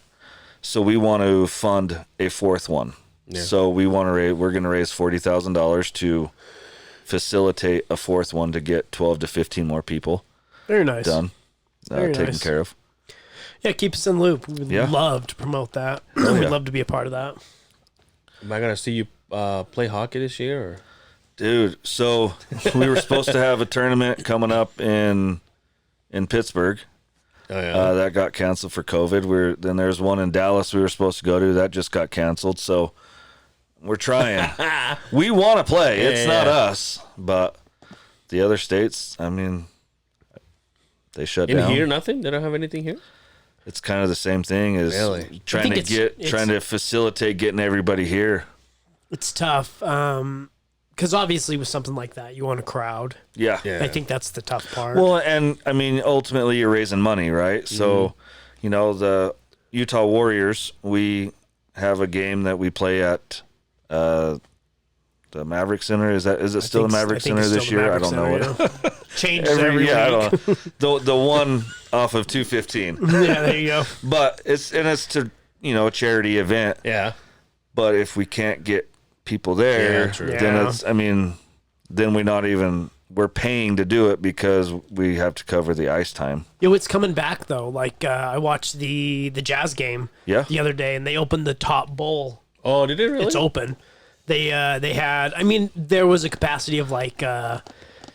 so we want to fund a 4th one. Yeah. So we're going to raise $40,000 to facilitate a 4th one to get 12 to 15 more people Very nice. done, taken nice. care of. Yeah, keep us in the loop. We'd love to promote that. We'd love to be a part of that. Am I gonna see you play hockey this year? Or? Dude, so we were supposed to have a tournament coming up in Pittsburgh. Oh yeah. That got canceled for COVID. Then there's one in Dallas we were supposed to go to. That just got canceled. So we're trying. We want to play. It's not us, but the other states, I mean, they shut In down. here, nothing. They don't have anything here. It's kind of the same thing as Really? trying I think trying to facilitate getting everybody here. It's tough because obviously with something like that, you want a crowd. Yeah. I think that's the tough part. Well, and I mean, ultimately, you're raising money, right? So, the Utah Warriors, we have a game that we play at the Maverick Center. Is it still the Maverick Center this year? I don't know what. Changes every week. I don't know. The one off of 215. Yeah, there you go. But it's to a charity event. Yeah. But if we can't get people there, Yeah, true. then Yeah. then we're paying to do it because we have to cover the ice time. It's coming back though. Like I watched the Jazz game the other day, and they opened the top bowl. Oh, did it really? It's open. They had. I mean, there was a capacity of like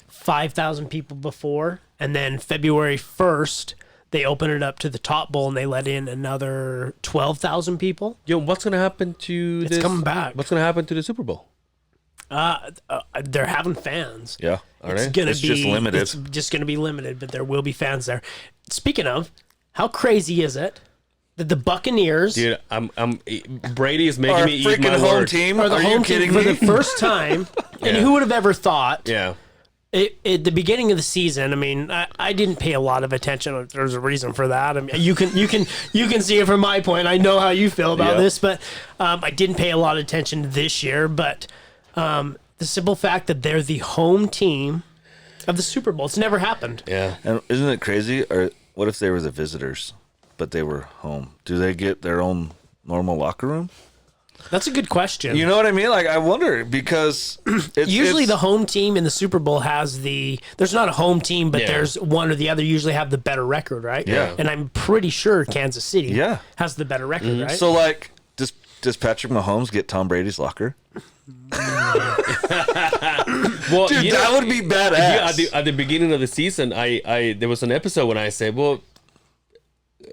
5,000 people before, and then February 1st they opened it up to the top bowl, and they let in another 12,000 people. Yo, what's gonna happen to It's this? coming back. What's gonna happen to the Super Bowl? They're having fans. Yeah. It's they? gonna It's be just limited. It's just gonna be limited, but there will be fans there. Speaking of, how crazy is it that the Buccaneers Dude, I'm Brady is making Our me eat my freaking home words. team. are the Are home you kidding team for me? the first time? And who would have ever thought? Yeah. At the beginning of the season, I mean, I didn't pay a lot of attention. There's a reason for that. I mean, you can see it from my point. I know how you feel about Yeah. this, but I didn't pay a lot of attention this year. But the simple fact that they're the home team of the Super Bowl, it's never happened. Yeah. And isn't it crazy? Or what if they were the visitors, but they were home? Do they get their own normal locker room? That's a good question. You know what I mean? Like, I wonder, because Usually it's, the home team in the Super Bowl has there's not a home team, but Yeah. there's one or the other usually have the better record, right? Yeah. And I'm pretty sure Kansas City has the better record, right? So, like, does Patrick Mahomes get Tom Brady's locker? Well, Dude, that would be badass. Yeah, at the beginning of the season, I there was an episode when I said, well,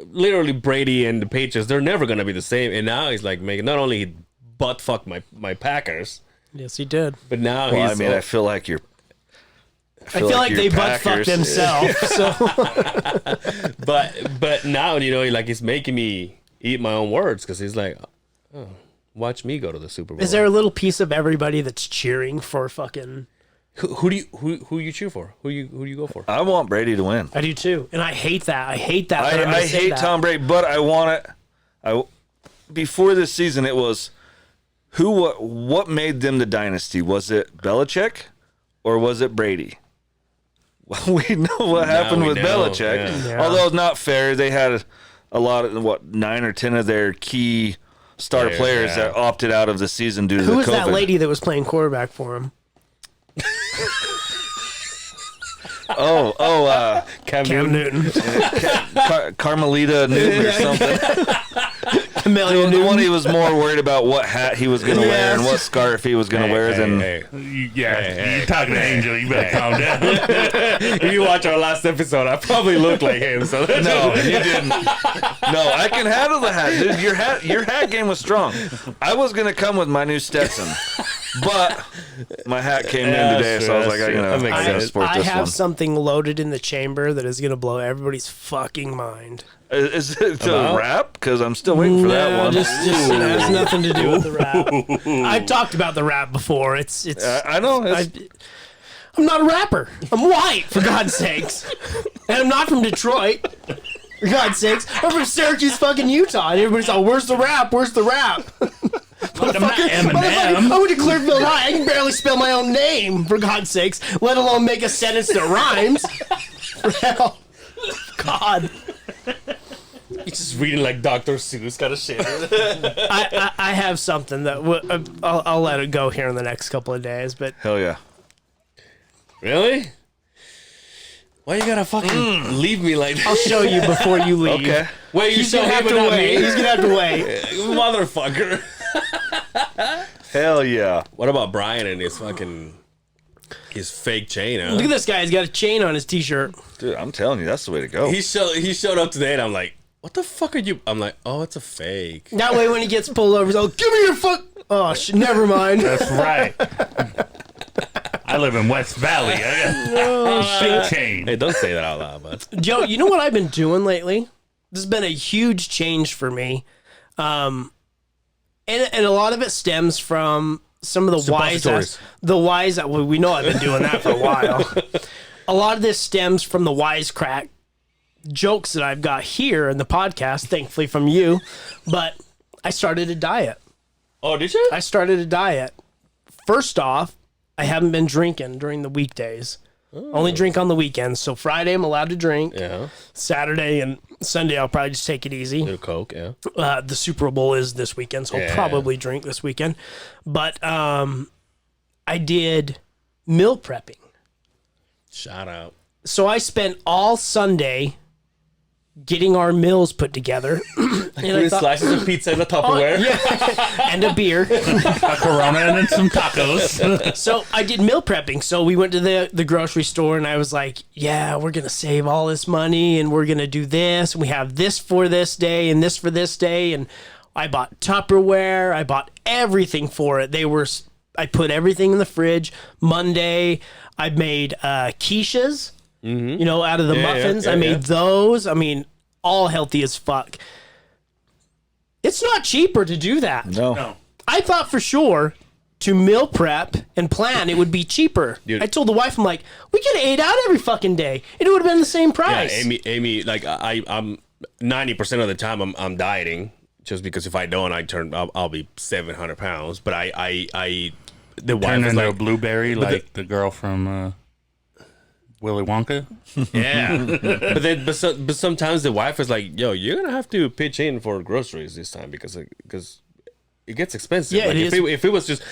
literally Brady and the Patriots, they're never gonna be the same. And now he's like making not only butt fuck my Packers, Yes, he did. but now Well, he's. I mean, I feel like you're. I feel like your they butt fucked Packers- themselves. So but now like he's making me eat my own words because he's like, Watch me go to the Super Bowl. Is there a little piece of everybody that's cheering for fucking? Who you cheer for? Who do you go for? I want Brady to win. I do too, and I hate that. I hate that. that I'm gonna I say hate that. Tom Brady, but I want it. Before this season, it was what made them the dynasty? Was it Belichick or was it Brady? Well, we know what happened we with know, Belichick. yeah. Although it's not fair, they had a lot of 9 or 10 of their key star players that opted out of the season due to Who the was COVID. that lady that was playing quarterback for him? Cam Newton. Carmelita Newton or something. Camellia The one Newton. he was more worried about what hat he was going to wear and what scarf he was going to wear than. You're talking to Angel. You better calm down. If you watch our last episode, I probably look like him. So No, you didn't. No, I can handle the hat, dude. Your hat game was strong. I was gonna come with my new Stetson, but my hat came in today, so I was like, That I makes gotta sense. sport I this have one. something loaded in the chamber that is going to blow everybody's fucking mind. Is it the rap? Because I'm still waiting for that one. Just it has nothing to do with the rap. I've talked about the rap before. It's. I know. I'm not a rapper. I'm white, for God's sakes, and I'm not from Detroit. For God's sakes, I'm from Syracuse, fucking Utah, and everybody's like, "Where's the rap? Where's the rap?" I'm not Eminem. I went to Clearfield High. I can barely spell my own name, for God's sakes, let alone make a sentence that rhymes. For hell, God. He's just reading like Dr. Seuss kind of shit. I have something that I'll let it go here in the next couple of days, but Hell yeah. Really? Why you gotta fucking leave me like that? I'll show you before you leave. Okay. Wait, you He's still gonna have have to wait. He's gonna have to wait. Motherfucker. Hell yeah. What about Brian and his fake chain, huh? Look at this guy. He's got a chain on his t-shirt. Dude, I'm telling you, that's the way to go. He showed up today and I'm like, what the fuck are you? I'm like, oh, it's a fake. That way, when he gets pulled over, he's like, "Give me your fuck." Oh, never mind. That's right. I live in West Valley. I got big chain. Hey, don't say that out loud, bud. Joe, you know what I've been doing lately? This has been a huge change for me, and a lot of it stems from some of the Suppositories. well, we know I've been doing that for a while. A lot of this stems from the wisecrack jokes that I've got here in the podcast, thankfully from you. But I started a diet. Oh, did you? I started a diet. First off, I haven't been drinking during the weekdays. Only drink on the weekends. So Friday I'm allowed to drink. Yeah. Saturday and Sunday I'll probably just take it easy. Little Coke, yeah. The Super Bowl is this weekend, so I'll probably drink this weekend. But I did meal prepping. Shout out. So I spent all Sunday getting our meals put together. And I Three thought- slices of pizza in the Tupperware. and a beer. A Corona and then some tacos. So I did meal prepping. So we went to the grocery store and I was like, yeah, we're going to save all this money and we're going to do this. And we have this for this day and this for this day. And I bought Tupperware. I bought everything for it. I put everything in the fridge. Monday, I made quiches, out of the muffins. yeah, I made those. I mean, all healthy as fuck. It's not cheaper to do that. No. I thought for sure to meal prep and plan it would be cheaper. Dude. I told the wife, I'm like, we could have ate out every fucking day. It would have been the same Yeah, price. Amy, like I'm 90% of the time I'm dieting just because if I don't, I'll be 700 pounds. But the wife Turn is into a like, blueberry like the girl from Willy Wonka. yeah. but sometimes the wife is like, yo, you're gonna have to pitch in for groceries this time because it gets expensive. Yeah, like it if it was just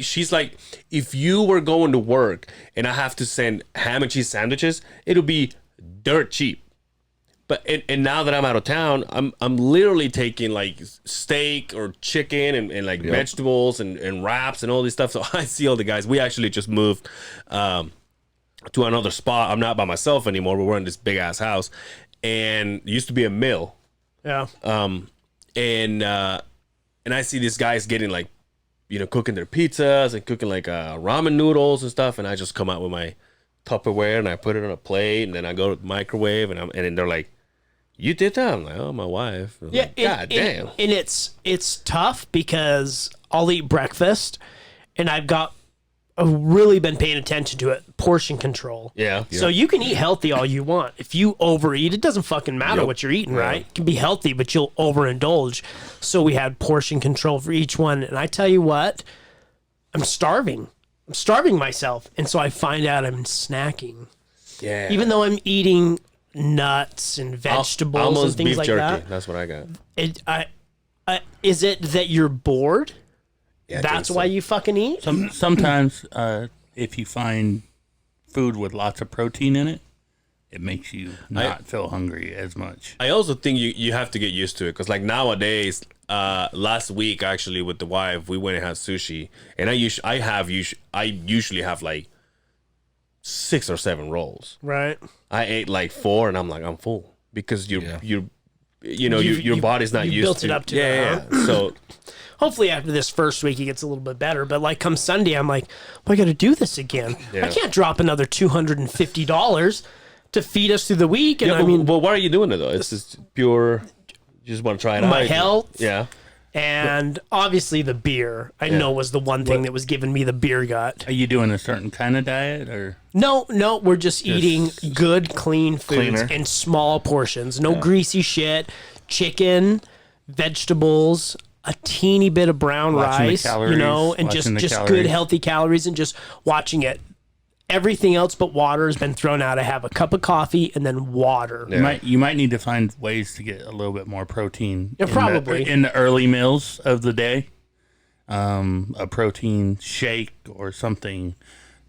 she's like, if you were going to work and I have to send ham and cheese sandwiches, it'll be dirt cheap. But and now that I'm out of town, I'm literally taking like steak or chicken and like vegetables and wraps and all this stuff. So I see all the guys. We actually just moved to another spot. I'm not by myself anymore, but we're in this big ass house, and it used to be a mill. yeah. And I see these guys getting like, cooking their pizzas and cooking like ramen noodles and stuff, and I just come out with my Tupperware and I put it on a plate, and then I go to the microwave, and then they're like, You did that? I'm like, oh, my wife. I'm Yeah, like, God damn. And it's tough because I'll eat breakfast, and I've really been paying attention to it. Portion control. Yeah. So you can eat healthy all you want. If you overeat, it doesn't fucking matter what you're eating, right? It can be healthy, but you'll overindulge. So we had portion control for each one, and I tell you what, I'm starving. I'm starving myself, and so I find out I'm snacking, Yeah. even though I'm eating nuts and vegetables almost and things beef like jerky. that. That's what I got. Is it that you're bored? Yeah, I That's think why so. you fucking eat? Sometimes, if you find food with lots of protein in it, it makes you not feel hungry as much. I also think you have to get used to it because like nowadays, last week actually with the wife, we went and had sushi, and I usually have like 6 or 7 rolls. Right. I ate like 4, and I'm like, I'm full because your You- body's not you used built to it up to yeah, that, yeah. So Hopefully after this first week, it gets a little bit better. But like come Sunday, I'm like, I got to do this again. Yeah. I can't drop another $250 to feed us through the week. And yeah, I mean, well, why are you doing it though? It's just pure. You just want to try it out. my health. Yeah. And obviously the beer, I know was the one thing that was giving me the beer gut. Are you doing a certain kind of diet, or No, we're just eating good, clean foods Cleaner. in small portions. No greasy shit. Chicken, vegetables, a teeny bit of brown Watching the rice, calories, and watching the just good, calories. healthy calories, and just watching it. Everything else but water has been thrown out. I have a cup of coffee and then water. you might need to find ways to get a little bit more protein? Yeah, probably. in the early meals of the day. A protein shake or something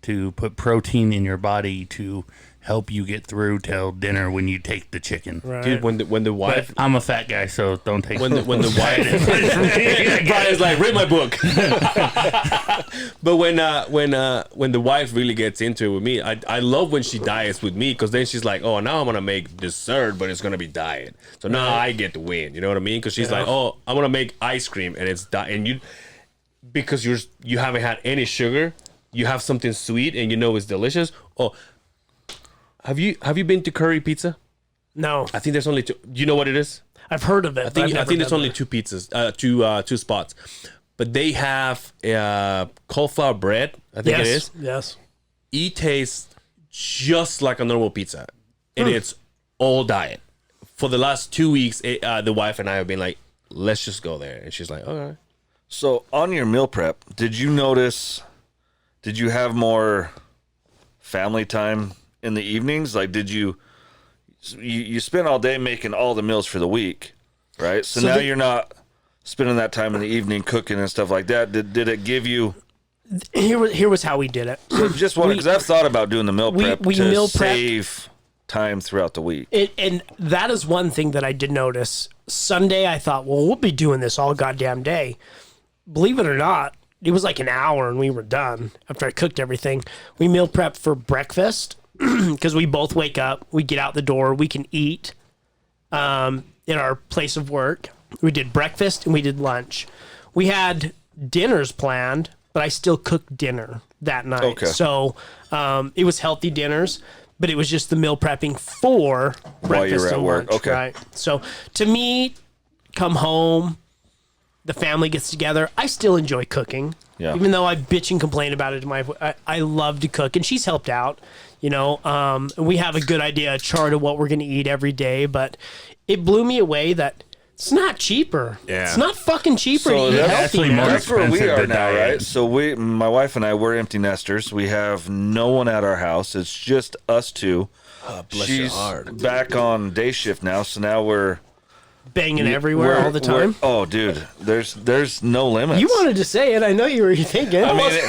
to put protein in your body to help you get through till dinner when you take the chicken. Right. Dude, when the But wife I'm a fat guy, so don't take when the wife Brian's like, read my book. But when the wife really gets into it with me, I love when she diets with me because then she's like, oh, now I'm gonna make dessert, but it's gonna be diet. So now I get to win. You know what I mean? Because she's like, oh, I'm gonna make ice cream and it's and you because you haven't had any sugar, you have something sweet and you know it's delicious. Oh. Have you been to Curry Pizza? No, I think there's only 2. You know what it is? I've heard of it. I think there's only 2 pizzas, two spots, but they have cauliflower bread. I think it is. Yes. It tastes just like a normal pizza, and it's all diet. For the last 2 weeks, the wife and I have been like, let's just go there, and she's like, all right. So on your meal prep, did you have more family time in the evenings? Like, did you spent all day making all the meals for the week, right? So now you're not spending that time in the evening cooking and stuff like that. Did it give you? Here was how we did it. Just one, because I've thought about doing the meal prep we to meal prepped. save time throughout the week. And that is one thing that I did notice. Sunday, I thought, well, we'll be doing this all goddamn day. Believe it or not, it was like an hour and we were done after I cooked everything. We meal prepped for breakfast because we both wake up, we get out the door, we can eat in our place of work. We did breakfast and we did lunch. We had dinners planned, but I still cooked dinner that night. Okay. So it was healthy dinners, but it was just the meal prepping for While you breakfast were at and work. lunch. Okay. Right. So to me, come home, the family gets together. I still enjoy cooking. Yeah. Even though I bitch and complain about it to my, I love to cook, and she's helped out. You know, we have a good idea, a chart of what we're going to eat every day. But it blew me away that it's not cheaper. Yeah. It's not fucking cheaper So to eat that's healthy. actually man. more That's where we expensive are to now, diet. right? So my wife and I, we're empty nesters. We have no one at our house. It's just us two. Bless your She's heart. back on day shift now, so now we're Banging everywhere all the time. Oh, dude, there's no limits. You wanted to say it. I know you were thinking. I mean,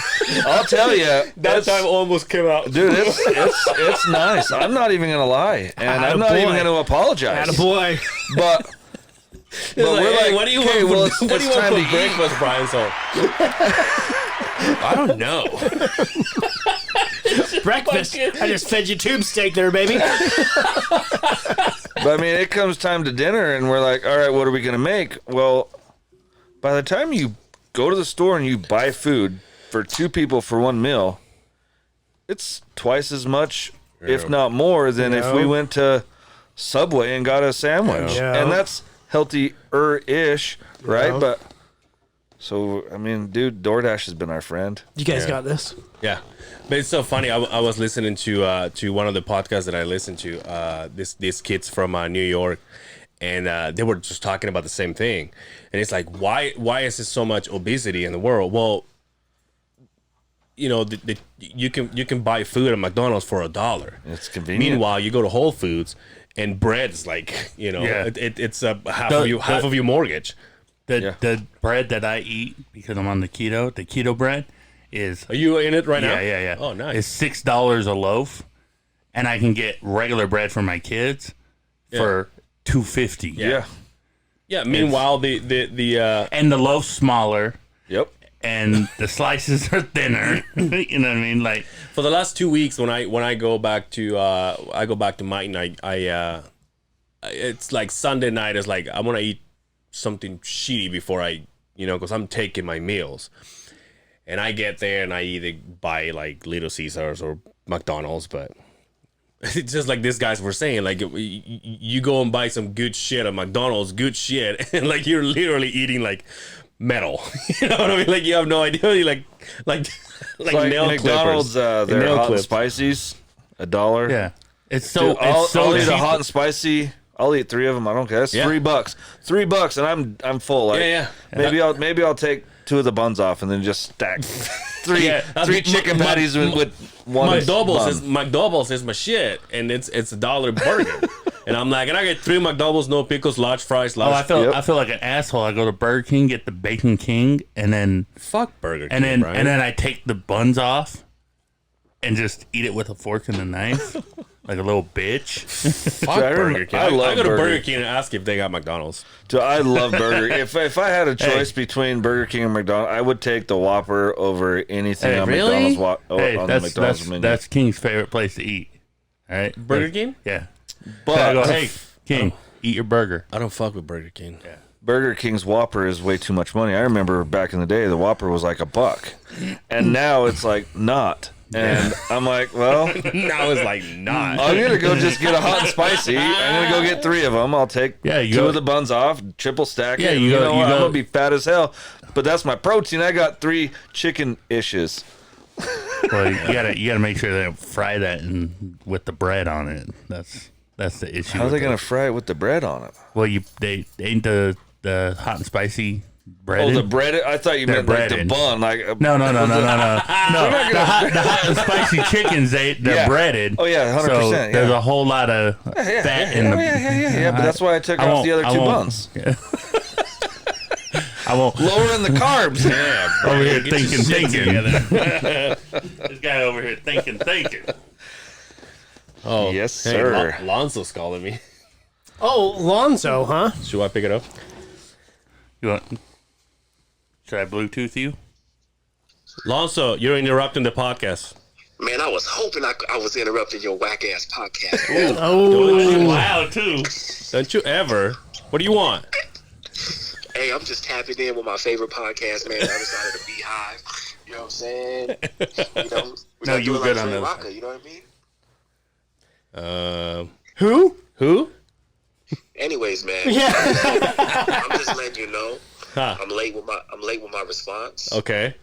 I'll tell you, That time almost came out. dude, it's nice. I'm not even gonna lie, and I'm not Attaboy. even gonna apologize. Attaboy. But we're Hey, like, what do you okay, want well, for, it's what do you want time for to eat. breakfast, Brian? So I don't know. Breakfast. I just fed you tube steak there, baby. But I mean, it comes time to dinner, and we're like, all right, what are we gonna make? Well, by the time you go to the store and you buy food for 2 people for 1 meal, it's twice as much, if not more, than if we went to Subway and got a sandwich, Yeah. and that's healthier-ish, right? Yeah. But so I mean, dude, DoorDash has been our friend. You guys got this? Yeah, but it's so funny. I was listening to one of the podcasts that I listened to. These kids from New York, and they were just talking about the same thing. And it's like, why is there so much obesity in the world? Well, you know, you can buy food at McDonald's for $1. It's convenient. Meanwhile, you go to Whole Foods and bread's like, you know, Yeah. it's half of your mortgage. The bread that I eat, because I'm on the keto bread is Are you in it right now? yeah. Oh, nice. It's $6 a loaf, and I can get regular bread for my kids for $2.50. Yeah. Yeah. Meanwhile, the And the loaf's smaller, Yep. and the slices are thinner. You know what I mean? Like, for the last 2 weeks when I go back to Martin, I it's like Sunday night is like I want to eat something shitty before I, you know, because I'm taking my meals, and I get there and I either buy like Little Caesars or McDonald's, but it's just like these guys were saying, like you go and buy some good shit at McDonald's, good shit, and like you're literally eating like metal. You know what I mean? Like you have no idea. You like Like nail McDonald's, clippers. their Nail hot clips. and spicies, $1. yeah, it's Dude, so I'll eat cheap. a hot and spicy. I'll eat 3 of them. I don't care. That's Yeah. $3. $3, and I'm full. Like, Yeah. Maybe I'll take 2 of the buns off and then just stack three Yeah. chicken patties with one McDoubles bun. McDoubles is my shit, and it's $1 burger. And I'm like, and I get 3 McDoubles, no pickles, large fries, large. I feel like an asshole. I go to Burger King, get the Bacon King, and then fuck Burger King, and then I take the buns off and just eat it with a fork and a knife, like a little bitch. fuck I Burger remember- King. I love I go to Burger Burger King and ask if they got McDonald's. Dude, I love Burger. If I had a choice between Burger King and McDonald's, I would take the Whopper over anything Hey, on really? McDonald's. Hey, On the McDonald's menu. that's King's favorite place to eat. All right, Burger King? Yeah. but I go, hey, King, eat your burger. I don't fuck with Burger King. Yeah. Burger King's Whopper is way too much money. I remember back in the day, the Whopper was like $1, and now it's like not. And I'm like, well, Now it's like not. I'm gonna go just get a hot and spicy. I'm gonna go get 3 of them. I'll take you 2 go- of the buns off, triple stack Yeah, it. you go- know you what? I'm go- gonna be fat as hell, but that's my protein. I got 3 chicken ishes. Well, you gotta make sure they don't fry that with the bread on it. That's the issue. How are with they it. gonna fry it with the bread on it? Well, they ain't the hot and spicy bread. Oh, the bread. I thought you They're meant like the breaded. bun. Like No. No, the hot and spicy chickens, they're Yeah. breaded. Oh, yeah, 100%, So yeah. there's a whole lot of fat in the. yeah, but that's why I took off the other 2 buns. I won't. Lowering the carbs. Yeah, Over here get your shit thinking. together. This guy over here thinking. Oh, Yes, hey, sir. Lonzo's calling me. Oh, Lonzo, huh? Should I pick it up? You want? Should I Bluetooth you? Lonzo, you're interrupting the podcast. Man, I was hoping I was interrupting your whack ass podcast. Oh, Wow, too. Don't you ever? What do you want? Hey, I'm just tapping in with my favorite podcast, man. The other side of the Beehive. You know what I'm saying? You know, we No, gotta you do were it good like on Trey those. Rocker, you know what I mean? who? Who? Anyways, man. Yeah. I'm just letting you know. Huh. I'm late with my response. Okay.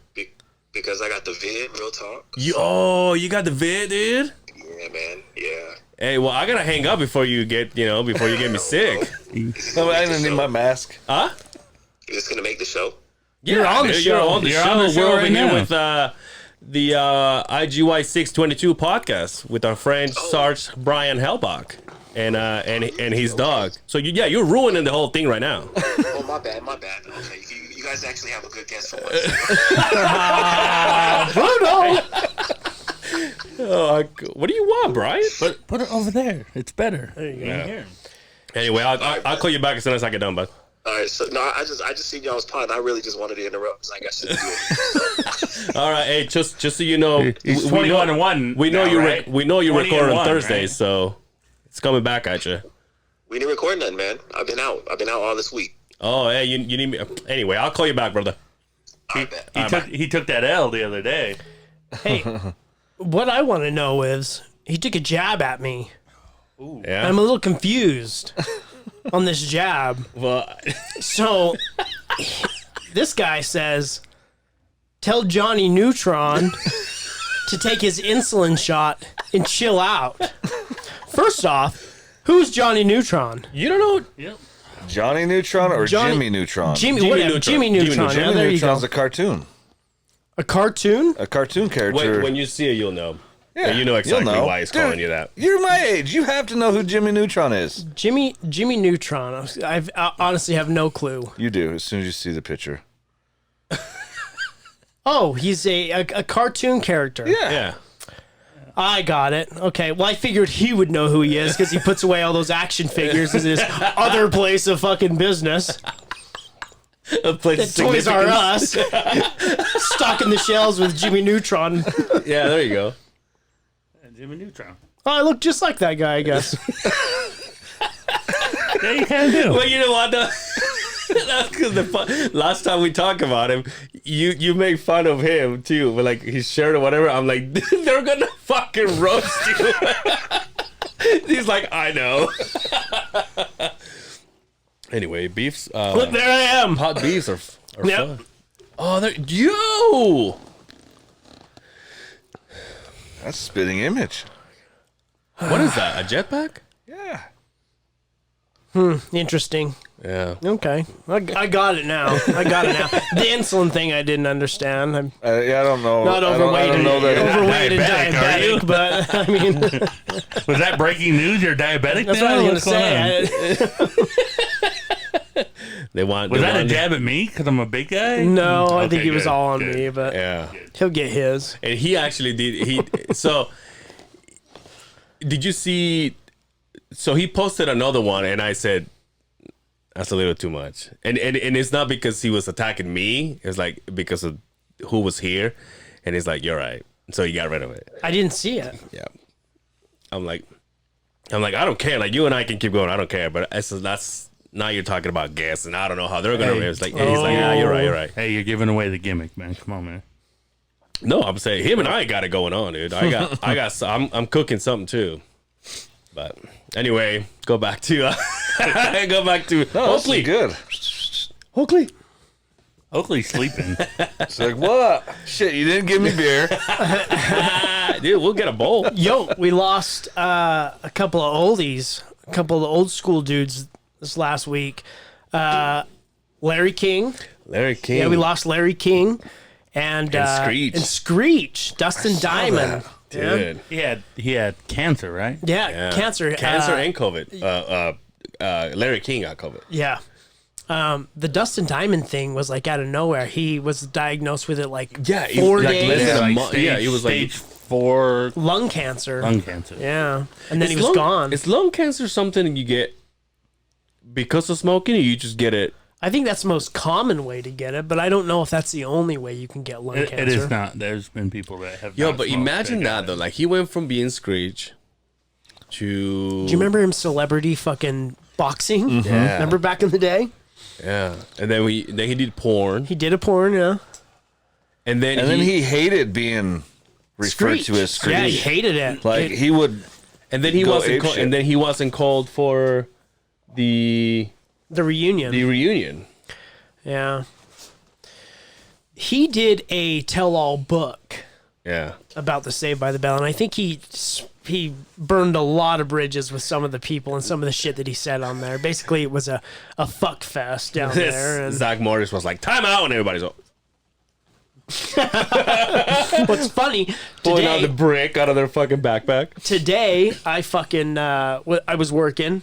Because I got the vid, real talk. You got the vid, dude? Yeah, man. Yeah. Hey, well, I gotta hang up before you get me sick. Oh, I didn't need my mask. Huh? You're just gonna make the show? You're on the dude, show. You're on the You're show. on the show We're over right here now. with the IGY 622 podcast with our friend Sarge Brian Helbach and his dog. So you're ruining the whole thing right now. Oh, my bad. Okay, you guys actually have a good guest for once. What do you want, Brian? Put it over there. It's better. Anyway, I'll call you back as soon as I get done, bud. All right, so no, I just seen y'all's pod, and I really just wanted to interrupt because I got shit to do. All right, hey, just so you know, He's we know- 21-1. We know now, you. right? We know you 20 record and on 1, Thursdays, right? so it's coming back at you. We didn't record nothing, man. I've been out all this week. Oh, hey, you need me. Anyway, I'll call you back, brother. I bet. He took that L the other day. Hey, what I want to know is he took a jab at me. Yeah. I'm a little confused on this jab. Well, So this guy says, tell Johnny Neutron to take his insulin shot and chill out. First off, who's Johnny Neutron? you don't know. Yep. Johnny Neutron or Johnny- Jimmy Neutron? Jimmy Jimmy whatever. Neutron. Jimmy Jimmy Neutron. Neutron. Yeah, there you Neutron's go. a cartoon. A cartoon? A cartoon character. When you see it, you'll know. Yeah, you know exactly you'll know. why he's Dude, calling you that. You're my age. You have to know who Jimmy Neutron is. Jimmy Neutron. I honestly have no clue. You do as soon as you see the picture. Oh, he's a cartoon character. Yeah. I got it. Okay. Well, I figured he would know who he is because he puts away all those action figures in his other place of fucking business. A place of Toys R significance. Us. Stocking the shelves with Jimmy Neutron. Yeah, there you go. Jimmy Neutron. Oh, I look just like that guy, I guess. Yeah, you can do. Well, you know what? Though? That's because last time we talked about him, you make fun of him too, with like his shirt or whatever. I'm like, they're gonna fucking roast you. He's like, I know. Anyway, beefs. Look, there I am. Hot beefs are Yep. fun. Oh, there, yo. That's a spitting image. What is that? A jetpack? Yeah. Interesting. Yeah. Okay. I got it now. The insulin thing I didn't understand. I'm Yeah, I don't know. not I overweight, don't know that. overweight and diabetic, are you? diabetic, but I mean, Was that breaking news? You're diabetic that's now? what I was going to What's going on? say. They want. Was they that a want- jab at me because I'm a big guy? No, I think Okay, he was good, all on good. me, but Yeah. he'll get his. And he actually did. So, did you see? So he posted another one, and I said, "That's a little too much." And it's not because he was attacking me. It's like because of who was here, and he's like, "You're right." So he got rid of it. I didn't see it. Yeah. I'm like, I don't care. Like you and I can keep going. I don't care. But that's now you're talking about gas, and I don't know how they're gonna. Hey. It's like he's like, "Yeah, you're right. You're right." Hey, you're giving away the gimmick, man. Come on, man. No, I'm saying him and I got it going on, dude. I'm cooking something too. But anyway, go back to No, that's Oakley. good. Oakley. Oakley's sleeping. It's like, what? Shit, you didn't give me beer. Dude, we'll get a bowl. Yo, we lost a couple of oldies, a couple of the old school dudes this last week. Larry King. Larry King. Yeah, we lost Larry King. And Screech. And Screech. Dustin Diamond. Dude. He had cancer, right? Yeah, Yeah. cancer. And COVID. Larry King got COVID. Yeah. The Dustin Diamond thing was like out of nowhere. He was diagnosed with it like he 4 was, like, days. less than a Like month. Yeah, he was like stage 4 Lung cancer. lung cancer. Yeah. And then he was lung, gone. Is lung cancer something you get because of smoking, or you just get it? I think that's the most common way to get it, but I don't know if that's the only way you can get lung cancer. It is not. There's been people that have. Yo, not but smoked imagine that got that though. it. Like he went from being Screech to. Do you remember him celebrity fucking boxing? Yeah. Remember back in the day? Yeah, and then he did porn, He did a porn, yeah. and then And then he hated being referred Screech. to as Screech. Yeah, he hated it. Like, he would. and then he go wasn't apeshit. and then he wasn't called for the The reunion. reunion. Yeah. He did a tell-all book Yeah, about the Saved by the Bell, and I think he burned a lot of bridges with some of the people and some of the shit that he said on there. Basically, it was a fuck fest down there. And Zach Morris was like, "Time out," and everybody's like, what's funny pulling out the today? brick out of their fucking backpack. Today, I fucking I was working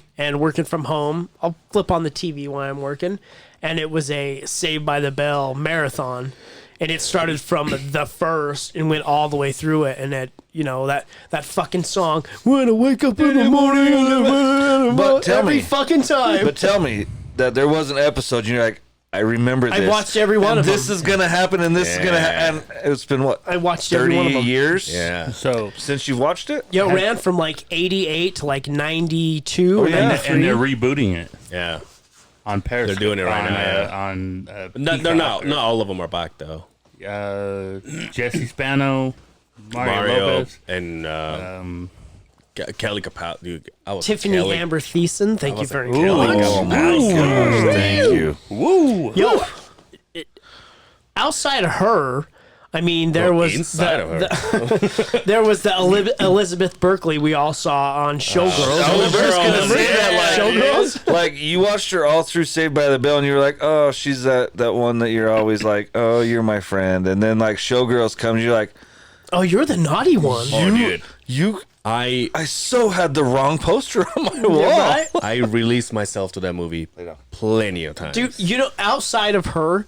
from home. I'll flip on the TV while I'm working, and it was a Saved by the Bell marathon. And it started from the first and went all the way through it. And that, you know, that fucking song, when I wake up in the morning, But tell every me- fucking time. But tell me that there was an episode and you're like, I remember this. I watched every one and of this them. is going to happen and this is going to Yeah. happen. And it's been what? I watched every one of 30 them. years? Yeah, So Since you've watched it? Yeah, it ran from like 88 to like 92 or yeah. 93. and they're rebooting it yeah. on Periscope. They're doing it right on, now, on No, they're not. Not all of them are back though. Jesse Spano, Mario Mario Lopez, and Kelly Kapow, dude. I was Tiffany Kelly. Amber Thiessen, thank you very much. Oh my gosh, thank you. Woo! Yo, outside of her, I mean, there was inside of her. there was the Elizabeth Berkley we all saw on Showgirls. I was just gonna say that, Showgirls? like you watched her all through Saved by the Bell, and you were like, oh, she's that one that you're always like, oh, you're my friend, and then like Showgirls comes, you're like, Oh, you're the naughty one. Oh, dude. you. I so had the wrong poster on my wall. Right? I released myself to that movie plenty of times. Dude, you know, outside of her,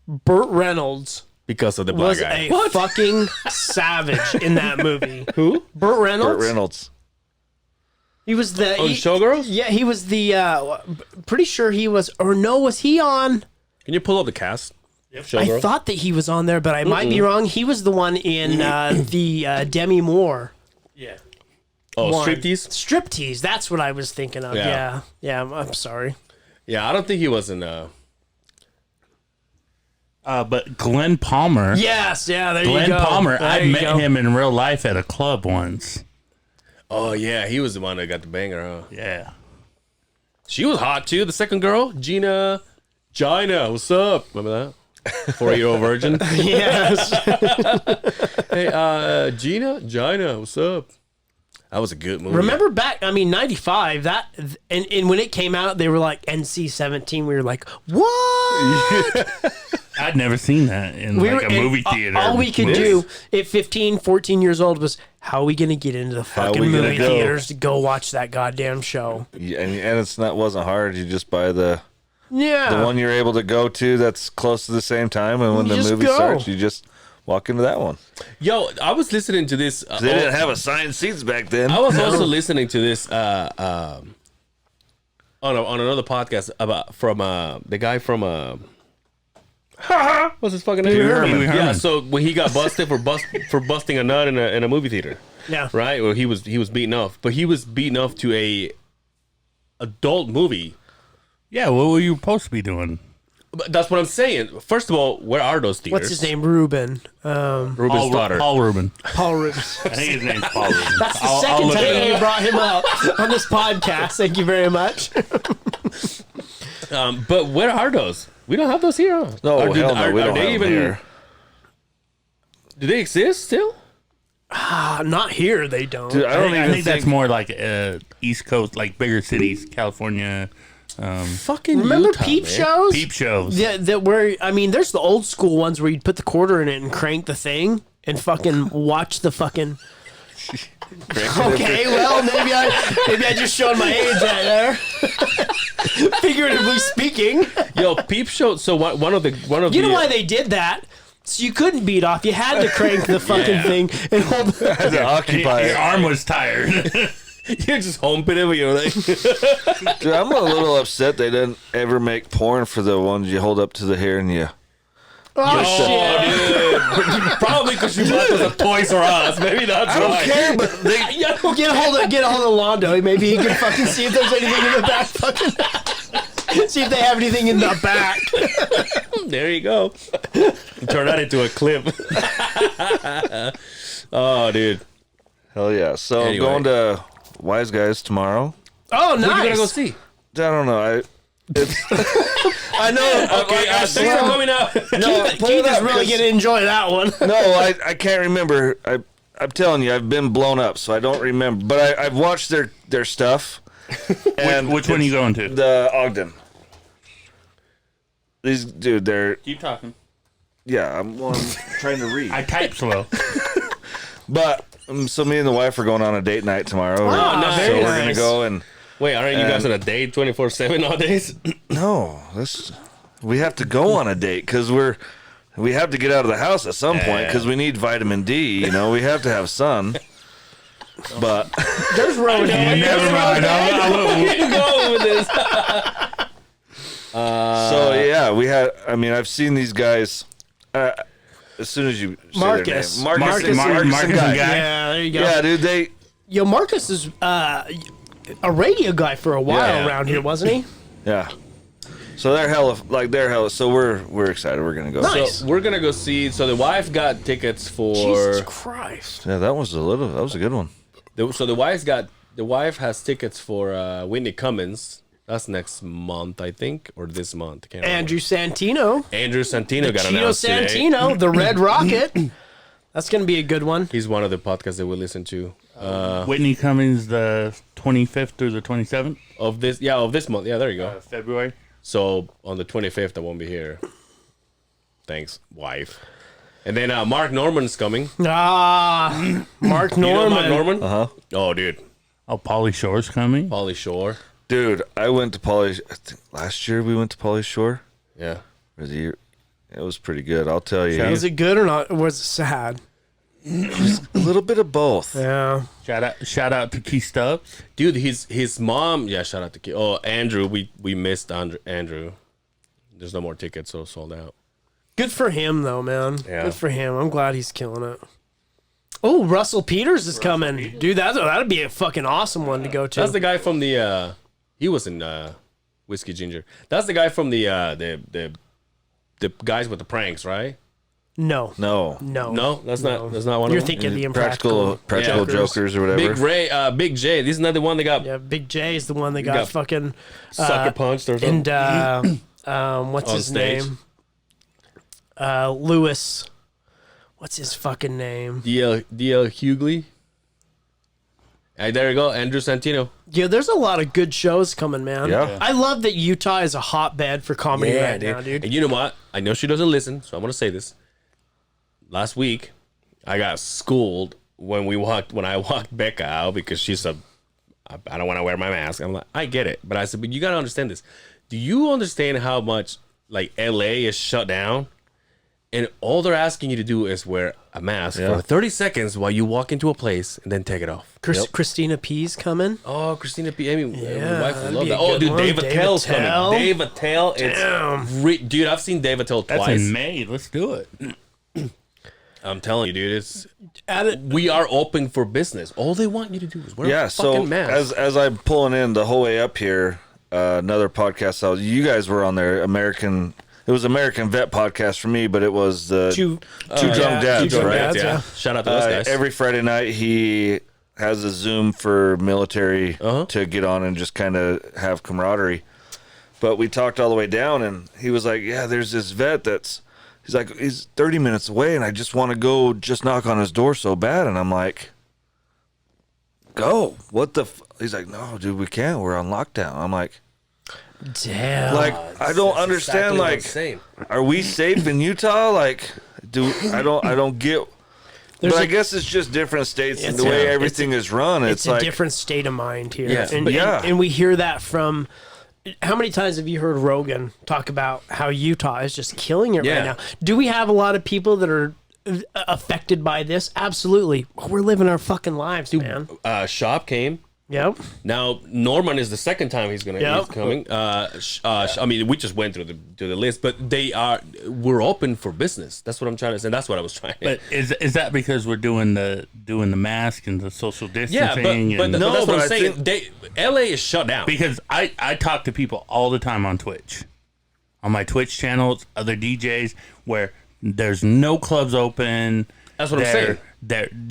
Burt Reynolds because of the black was guy. a fucking savage in that movie. Who? Burt Reynolds. Burt Reynolds. He was the On Showgirls? Yeah, he was the. Pretty sure he was, or no, was he on? Can you pull up the cast? I Showgirls? thought that he was on there, but I might be wrong. He was the one in the Demi Moore. Yeah. Oh, one. Striptease? Striptease. That's what I was thinking of. Yeah. Yeah. I'm sorry. Yeah, I don't think he was in. But Glenn Palmer. Yes. Yeah. There Glenn you go. Palmer. There I you met go. him in real life at a club once. Oh yeah, he was the one that got the banger, huh? Yeah. She was hot too. The second girl, Gina, what's up? Remember that? 4-year-old virgin. Yes. Hey, Gina, what's up? That was a good movie. Remember back? I mean, '95. That and when it came out, they were like NC-17. We were like, what? I'd never seen that in We like were- a movie and theater. All we could do at 15, 14 years old was, how are we going to get into the fucking we gonna movie go? theaters to go watch that goddamn show? Yeah, and it's not wasn't hard. You just buy the Yeah. one you're able to go to that's close to the same time, and when You the just movie go. starts, you just walk into that one. Yo, I was listening to this. They didn't have assigned seats back then. I was also listening to this on another podcast from the guy from what's his fucking name? Pee Wee Herman. Yeah, so when he got busted for busting a nut in a movie theater, Yeah. right? Well, he was beaten off, but he was beaten off to a adult movie. Yeah, what were you supposed to be doing? But that's what I'm saying. First of all, where are those theaters? What's his name? Ruben. Ruben's daughter. Paul Rubin. Paul Ruben. I think his name's Paul Rubin. That's the second time you brought him up on this podcast. Thank you very much. But where are those? We don't have those here. Huh? No, Or hell no, we don't they have them here. Do they exist still? Not here, they don't. Dude, I don't I even think that's more like East Coast, like bigger cities, California, Fucking Remember Utah, peep man. shows? peep shows. Yeah, that where I mean, there's the old school ones where you'd put the quarter in it and crank the thing and fucking watch the fucking. Okay, well maybe I just showed my age right there. Figuratively speaking, Yo, peep show. So one of you know the why they did that? So you couldn't beat off. You had to crank the fucking thing and hold. to occupy Your it. arm was tired. you're just humping it, but you're like, Dude, I'm a little upset they didn't ever make porn for the ones you hold up to the hair and you. Oh shit! dude, probably because you bought those at Toys R Us. Maybe that's I don't why. care, but they. Get a hold of Londo. Maybe he can fucking see if there's anything in the back. Fucking see if they have anything in the back. There you go. Turn that into a clip. Oh, dude. Hell yeah! So Anyway. going to Wise Guys tomorrow. Oh, Who you gonna go nice. see? I don't know. I know. Okay, thanks for coming out. No, Keith is really gonna enjoy that one. No, I can't remember. I'm telling you, I've been blown up, so I don't remember. But I've watched their stuff. And Which one are you going to? The Ogden. These dude, they're Keep talking. yeah. I'm trying to read. I type slow. But so me and the wife are going on a date night tomorrow. Oh, nice. So very we're gonna nice. go and Wait, aren't you guys on a date 24/7 nowadays? no, we have to go on a date because we have to get out of the house at some point because we need vitamin D. You know, we have to have sun. But There's road. Never mind. Keep going with this. so yeah, we had. I mean, I've seen these guys. As soon as you say Marcus. their name. Marcus and and Guy. Guy. Yeah, there you go. Yeah, dude, they. Yo, Marcus is a radio guy for a while Yeah. around here, wasn't he? Yeah. So they're hella. So we're excited. We're gonna go. Nice. So we're gonna go see. So the wife got tickets for. Jesus Christ. Yeah, that was a good one. So the wife got the wife has tickets for Whitney Cummings. That's next month, I think, or this month. I can't remember. Andrew Santino. Andrew Santino got Cheeto announced today. Santino, the Red Rocket. That's going to be a good one. He's one of the podcasts that we listen to. Whitney Cummings, the 25th through the 27th Of this month. Yeah, there you go. February. So on the 25th, I won't be here. Thanks, wife. And then Mark Norman's coming. Mark You know Norman. Mark Norman? Uh-huh. Oh, dude. Oh, Pauly Shore's coming. Pauly Shore. Dude, I went to Polly. I think last year we went to Polly Shore. Yeah. Or the year. It was pretty good. I'll tell you. Was it good or not? Or was it sad? A little bit of both. Yeah. Shout out to Key Stubbs. Dude, his mom. Yeah, shout out to Andrew. We missed Andrew. There's no more tickets, so sold out. Good for him, though, man. Yeah. Good for him. I'm glad he's killing it. Oh, Russell Peters is coming. Dude, that'd be a fucking awesome one to go to. That's the guy from the. He was in Whiskey Ginger. That's the guy from the guys with the pranks, right? No. No. No, that's not. That's not one You're of them. thinking the Practical Impractical jokers or whatever. Big Ray, Big J. This is not the one that got Yeah, Big J is the one that got got fucking sucker punched or something. and what's On his stage. name? Lewis. What's his fucking name? DL Hughley. Hey, there you go, Andrew Santino. Yeah, there's a lot of good shows coming, man. Yeah. I love that Utah is a hotbed for comedy right now, dude. And you know what? I know she doesn't listen, so I'm gonna say this. Last week, I got schooled when I walked Becca out because she's I don't want to wear my mask. I'm like, I get it, but I said, but you gotta understand this. Do you understand how much like LA is shut down? And all they're asking you to do is wear a mask for 30 seconds while you walk into a place and then take it off. Christina P's coming. Oh, Christina P. I mean, my Yeah, wife would that'd love be a that. Oh, good dude, one. Dave Attell's Dave Attell. coming. Dave Attell. Dude, I've seen Dave Attell That's twice. in May. Let's do it. I'm telling you, dude, we are open for business. All they want you to do is wear a So fucking mask. as I'm pulling in the whole way up here, another podcast. You guys were on there. It was American Vet podcast for me, but it was the Two Drunk Dads, Drunk right? Dads, yeah. Shout out to those guys. Every Friday night he has a Zoom for military to get on and just kind of have camaraderie. But we talked all the way down, and he was like, "Yeah, there's this vet he's 30 minutes away, and I just want to go just knock on his door so bad." And I'm like, "Go! What the?" He's like, "No, dude, we can't. We're on lockdown." I'm like, Damn. like I don't understand. exactly what I'm Like, saying. are we safe in Utah? Like, I don't get. There's But I a- guess it's just different states and It's the way a- everything is run. it's It's a like different state of mind here. Yeah, and, but yeah. and we hear that from. How many times have you heard Rogan talk about how Utah is just killing it Yeah. right now? Do we have a lot of people that are affected by this? Absolutely. We're living our fucking lives, man. Shop came. Yep. Now Norman is the second time he's Yep. coming. I mean, we just went through the list, but we're open for business. That's what I'm trying to say. That's what I was trying. But is that because we're doing the mask and the social yeah, distancing? but and no, that's what but I'm I saying. LA is shut down. because I talk to people all the time on Twitch, on my Twitch channels, other DJs, where there's no clubs open. That's what I'm saying.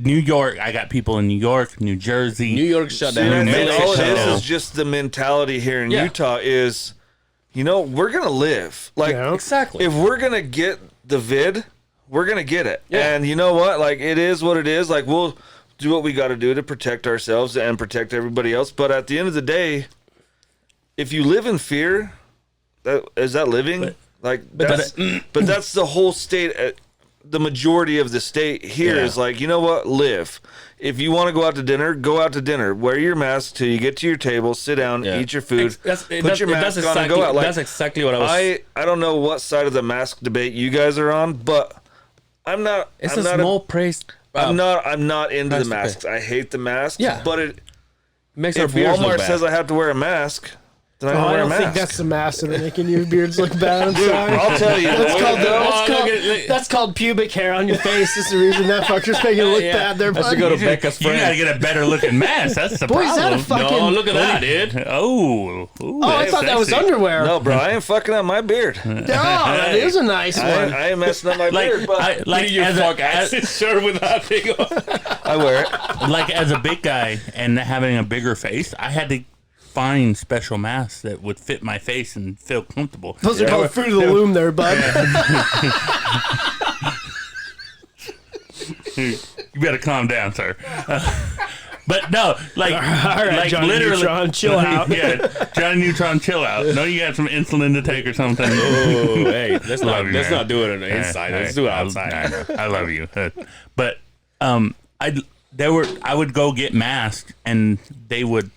New York, I got people in New York, New Jersey. New York shut See, and down. I think LA all it shut is down. is just the mentality here in Yeah. Utah is, we're gonna live. Like Yeah. Exactly. if we're gonna get the vid, we're gonna get it. Yeah. And you know what? Like it is what it is. Like we'll do what we got to do to protect ourselves and protect everybody else. But at the end of the day, if you live in fear, is that living? But that's the whole state. The majority of the state here is like, you know what? Live. If you want to go out to dinner, go out to dinner. Wear your mask till you get to your table. Sit down, Yeah. eat your food. That's Put your mask on and exactly, go out. Like, that's exactly what I was. I don't know what side of the mask debate you guys are on, but I'm not. It's I'm a not small praise. I'm not into price the to masks. I hate the masks. Yeah. But it, Makes our if beers look Walmart bad. says I have to wear a mask, then I don't I wear a don't mask. think that's the mask that are making your beards look bad. I'm sorry. I'll tell you. That's called, Oh, look at- that's called pubic hair on your face. That's the reason that fucker's making it look Yeah. bad there, I should bud. go to You Becca's gotta friend. get a better looking mask. That's the Boy, is that problem. a fucking... No, look at that, dude. Oh, Oh, I thought that was underwear. No, bro, I ain't fucking up my beard. Oh, that is a nice one. I ain't messing up my beard. But like Your as fuck a, ass shirt with that thing on. I wear it. Like as a big guy and having a bigger face, I had to find special masks that would fit my face and feel comfortable. Those are called fruit of the loom there, bud. You better calm down, sir. But no, like, All right, like Johnny literally, Neutron, chill out. Yeah, Johnny Neutron, chill out. No, you got some insulin to take or something. Oh, hey, let's Love you, not man. do it on the inside. Let's do it outside. I love you, but I would go get masks and they would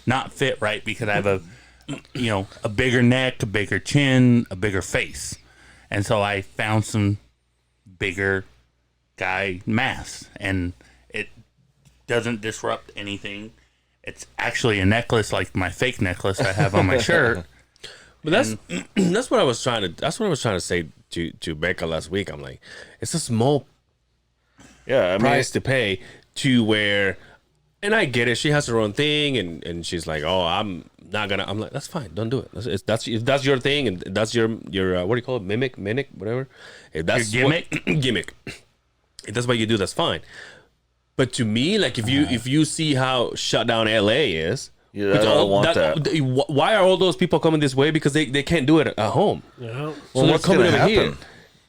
not fit right because I have a bigger neck, a bigger chin, a bigger face, and so I found some bigger guy masks, and it doesn't disrupt anything. It's actually a necklace like my fake necklace I have on my shirt. But that's what I was trying to say to Becca last week. I'm like, it's a small Yeah, I mean, price to pay to where, and I get it. She has her own thing, and she's like, oh, I'm not gonna. I'm like, that's fine. Don't do it. If that's your thing, and that's your what do you call it? Mimic, whatever. If that's Your gimmick? gimmick. If that's what you do, that's fine. But to me, like if you see how shut down LA is, Yeah, I don't want that. Why are all those people coming this way? Because they can't do it at home. Yeah. So they're what's coming gonna over happen? here.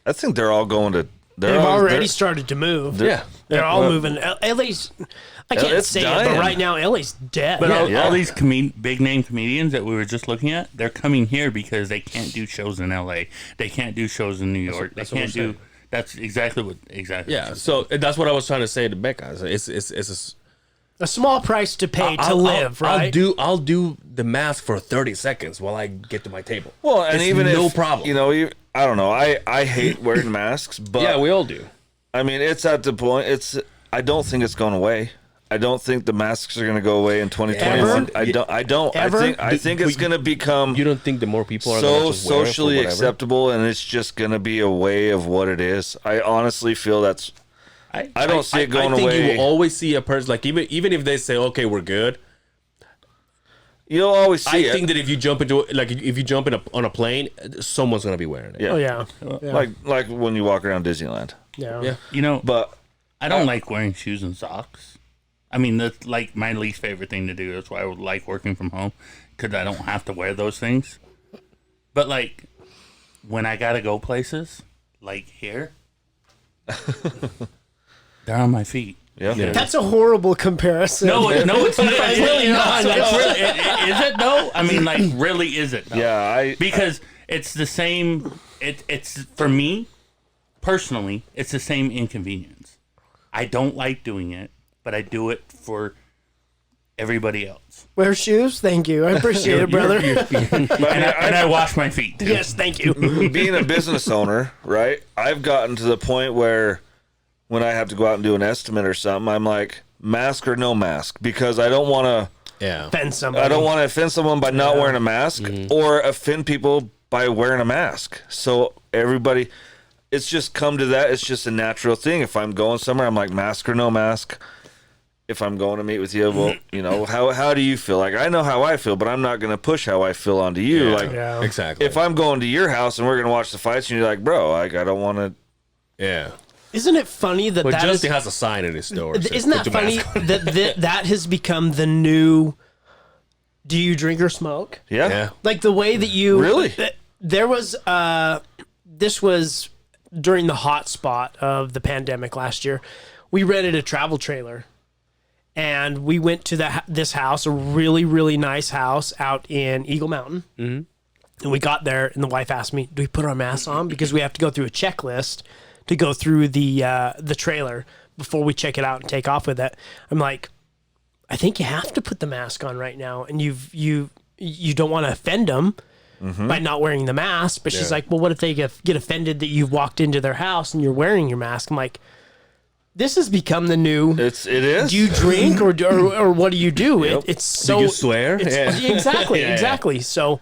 I think they're all going to. They've already started to move. Yeah. They're all well, moving. LA's, I can't it's say it, dying. but right now LA's dead. But Yeah. all these big name comedians that we were just looking at, they're coming here because they can't do shows in LA. They can't do shows in New York. that's They what can't I'm do. saying. That's exactly. Yeah. So that's what I was trying to say to Becca. It's a small price to pay to live, right? I'll do the mask for 30 seconds while I get to my table. Well, and It's even no if, problem. You know, I don't know. I hate wearing masks, but Yeah, we all do. I mean, it's at the point. I don't think it's going away. I don't think the masks are going to go away in 2021. Ever? I don't. Ever? I think it's going to become You don't think the more people are so gonna just wear it for socially whatever? acceptable, and it's just going to be a way of what it is. I honestly feel that's. I don't see it going I think away. you will always see a person like even if they say okay we're good. You'll always see I it. think that if you jump on a plane, someone's gonna be wearing it. Yeah. Oh yeah. Yeah. Like when you walk around Disneyland. yeah. Yeah. You know, But I don't like wearing shoes and socks. I mean, that's like my least favorite thing to do. That's why I would like working from home because I don't have to wear those things. But like when I gotta go places, like here, they're on my feet. yeah. That's a horrible comparison. No, it's not. It's really not. It's really, is it though? I mean, like, really, is it? Though? Yeah, Because it's the same. It's for me personally. It's the same inconvenience. I don't like doing it, but I do it for everybody else. Wear shoes? Thank you. I appreciate it, brother. And I wash my feet. Too. Yes, thank you. being a business owner, right? I've gotten to the point where when I have to go out and do an estimate or something, I'm like, mask or no mask, because I don't want to. Yeah. Offend somebody. I don't want to offend someone by not wearing a mask or offend people by wearing a mask. So everybody, it's just come to that. It's just a natural thing. If I'm going somewhere, I'm like, mask or no mask. If I'm going to meet with you, well, you know, how do you feel? Like, I know how I feel, but I'm not going to push how I feel onto you. Like, Yeah. Exactly. if I'm going to your house and we're going to watch the fights, and you're like, bro, like, I don't want to. yeah. Isn't it funny that But that is? Justin has a sign in his store. Isn't that funny that has become the new? Do you drink or smoke? Yeah. Yeah. Like the way that you Really? There was this was during the hot spot of the pandemic last year. We rented a travel trailer, and we went to this house, a really really nice house out in Eagle Mountain. Mm-hmm. And we got there, and the wife asked me, "Do we put our masks on because we have to go through a checklist to go through the trailer before we check it out and take off with it?" I'm like, I think you have to put the mask on right now, and you don't want to offend them by not wearing the mask. But she's like, well, what if they get offended that you've walked into their house and you're wearing your mask? I'm like, this has become the new. It is. Do you drink or what do you do? Yep. It's so. Do you swear? It's, Exactly, Yeah, yeah. exactly. So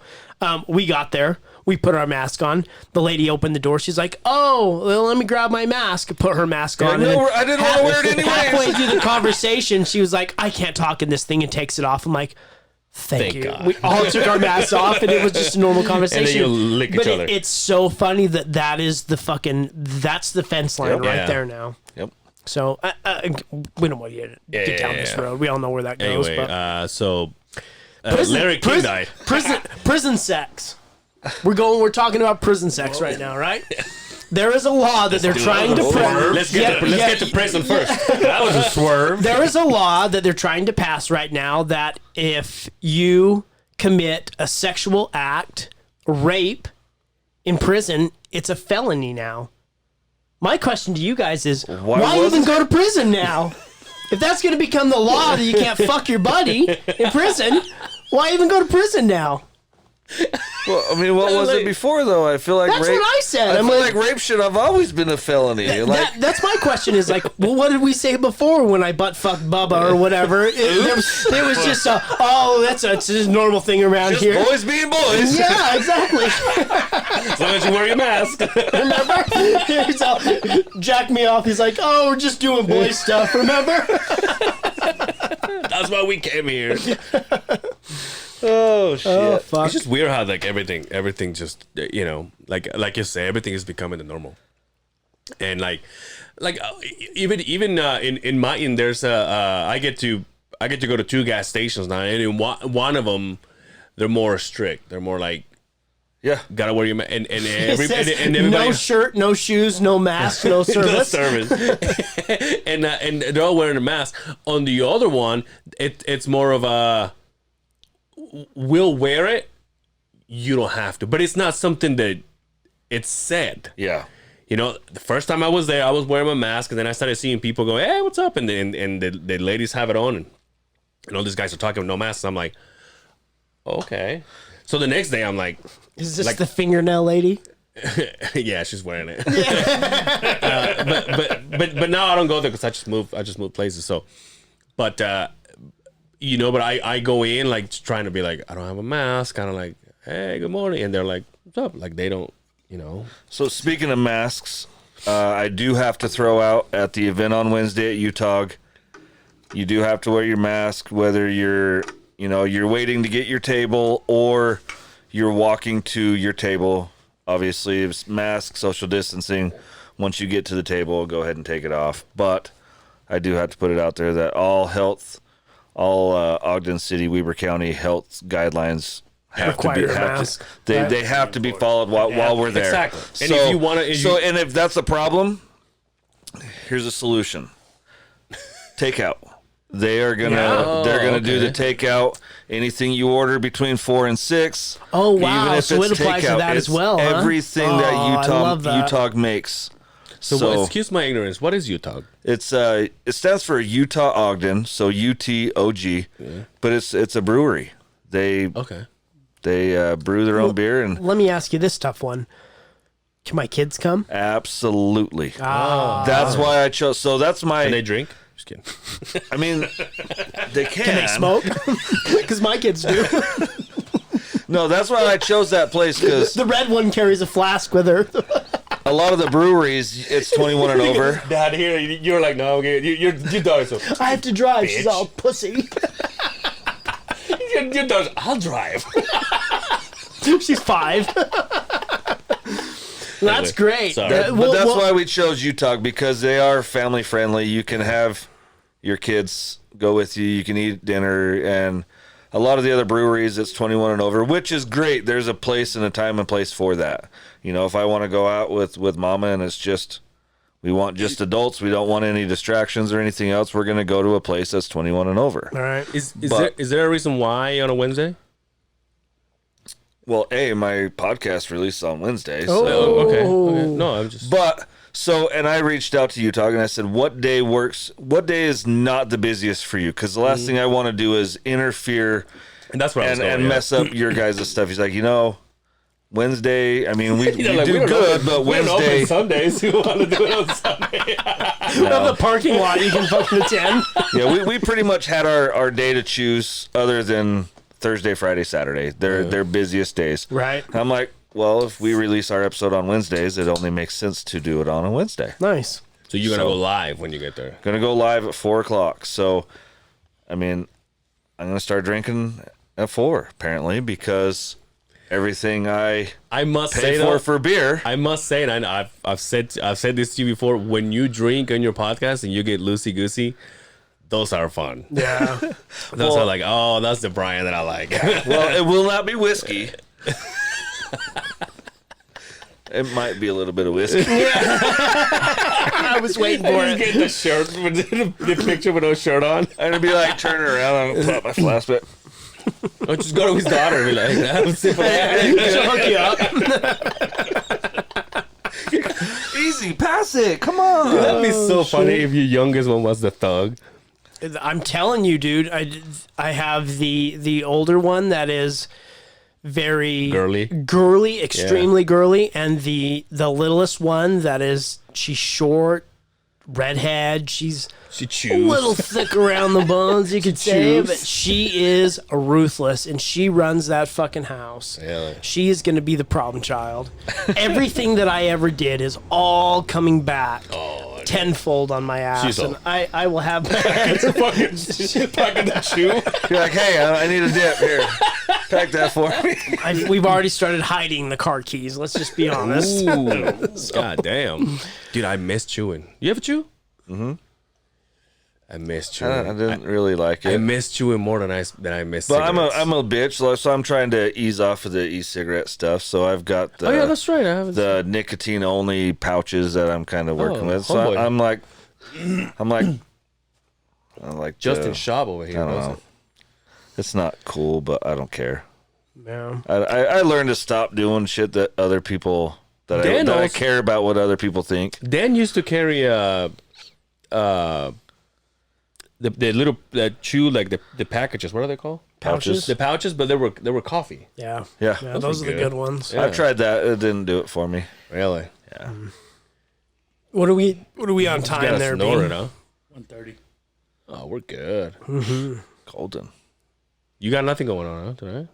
we got there. We put our mask on. The lady opened the door. She's like, "Oh, well, let me grab my mask." Put her mask on. no, and then I didn't want to wear it anyways. Halfway through the conversation, she was like, "I can't talk in this thing," and takes it off. I'm like, Thank you. God. We all took our masks off, and it was just a normal conversation. you lick each but other. It's so funny that's the fence line right Yeah. there now. Yep. So we don't want you to get down this road. We all know where that goes. Anyway, but Larry King died. Prison sex. We're talking about prison sex right now, right? There is a law that they're trying to pass. Let's get to prison first. That was a swerve. There is a law that they're trying to pass right now that if you commit a sexual act, rape, in prison, it's a felony now. My question to you guys is, why even go to prison now? If that's going to become the law that you can't fuck your buddy in prison, why even go to prison now? Well, I mean, what was it before though? I feel like That's rape, what I said. I feel like rape should have always been a felony. That's my question. Is like, well, what did we say before when I butt fucked Bubba or whatever? It was just that's just a normal thing around just here. Boys being boys. Yeah, exactly. As long as you wear your mask. Remember? He's all jack me off. He's like, oh, we're just doing boy stuff. Remember? That's why we came here. Oh shit! Oh fuck! It's just weird how like everything just like you say, everything is becoming the normal, and even in Mayan, there's I get to go to 2 gas stations now, and in one of them they're more strict. They're more like, yeah, gotta wear your and everybody, no shirt, no shoes, no mask, no service. No service. and they're all wearing a mask. On the other one, it's more of a, we'll wear it, you don't have to. But it's not something that it's said. Yeah. You know, the first time I was there, I was wearing my mask, and then I started seeing people go, hey, what's up? And the ladies have it on, and all these guys are talking with no masks. I'm like, okay. So the next day, I'm like, is this the fingernail lady? yeah, she's wearing it. But now I don't go there because I just move places. So, but but I go in like trying to be like, I don't have a mask, kind of like, hey, good morning, and they're like, what's up? Like they don't, So speaking of masks, I do have to throw out at the event on Wednesday at Utah. You do have to wear your mask whether you're waiting to get your table or you're walking to your table. Obviously, it's mask, social distancing. Once you get to the table, go ahead and take it off. But I do have to put it out there that all Ogden City, Weber County health guidelines have to be they have to be followed while we're there. Exactly. And so, if you want to, and if that's a problem, here's a solution: takeout. They're gonna do the takeout. Anything you order between 4 and 6. Oh wow! Even if so it's it applies takeout, to that it's as well. Huh? Everything that Utah makes. So excuse my ignorance. What is Utah? It's it stands for Utah Ogden, so UTOG, but it's a brewery. They brew their own beer, and let me ask you this tough one: can my kids come? Absolutely. That's why I chose. So that's my. Can they drink? Just kidding. I mean, they can. Can they smoke? Because my kids do. No, that's why I chose that place, because the red one carries a flask with her. a lot of the breweries, it's 21 and over. Dad, here you're like, no, okay, you're done. So I have to drive. Bitch. She's all pussy. you're done. I'll drive. She's 5. That's great. Sorry. But that's why we chose Utah, because they are family friendly. You can have your kids go with you. You can eat dinner, and a lot of the other breweries, it's 21 and over, which is great. There's a place and a time and place for that. If I want to go out with mama and it's just, we want just adults, we don't want any distractions or anything else, we're going to go to a place that's 21 and over. All right. Is there a reason why on a Wednesday? Well, my podcast released on Wednesday. Oh, so. Okay. No, I'm just. But and I reached out to Utah and I said, what day works? What day is not the busiest for you? Because the last thing I want to do is interfere and that's what and mess up your guys' stuff. He's like, Wednesday. I mean, we do good, but we don't Wednesday. open Sundays. Who want to do it on Sunday? We have the parking lot you can fucking attend. Yeah, we pretty much had our day to choose, other than Thursday, Friday, Saturday. Their busiest days. Right. I'm like, well, if we release our episode on Wednesdays, it only makes sense to do it on a Wednesday. Nice. So you're gonna go live when you get there. Gonna go live at 4:00. So, I mean, I'm gonna start drinking at 4 apparently, because everything I must pay say though, for beer. I must say, and I've said this to you before. When you drink on your podcast and you get loosey goosey, those are fun. Yeah. Those are like, oh, that's the Brian that I like. Well, it will not be whiskey. It might be a little bit of whiskey. I was waiting for Just it. get the shirt, the picture with no shirt on. I'm gonna be like turning around and pull out my flask bit. Or just go to his daughter and be like, have a sip of that. She'll hook you up. Easy, pass it. Come on. That'd be so funny if your youngest one was the thug. I'm telling you, dude. I have the older one that is very Girly? extremely girly, and the littlest one that is she's short, redhead. She's She a chews. little thick around the bones, you could say, but she is ruthless, and she runs that fucking house. Really? She is going to be the problem child. Everything that I ever did is all coming back tenfold on my ass, She's and all- I will have my hands. fucking the chew. You're like, hey, I need a dip here. Pack that for me. We've already started hiding the car keys. Let's just be honest. Ooh, God damn. Dude, I miss chewing. You ever chew? Mm-hmm. I miss chewing. I didn't really like I it. miss chewing more than I miss But cigarettes. I'm a bitch, so I'm trying to ease off of the e-cigarette stuff. So I've got the Oh yeah, that's right. I haven't. the nicotine only pouches that I'm kind of working with. So homeboy. I'm like Justin Schaub over here I don't knows know. it. It's not cool, but I don't care. Yeah. I learned to stop doing shit that other people that I knows. care about what other people think. Dan used to carry the little chew like the packages. What are they called? Pouches? The pouches, but they were coffee. Yeah. Yeah. Yeah, those are the good. good ones. Yeah. I've tried that. It didn't do it for me. Really? What are we on Got time a there, snorer, Bean? huh? 1:30. Oh, we're good. Golden. You got nothing going on, huh? Tonight?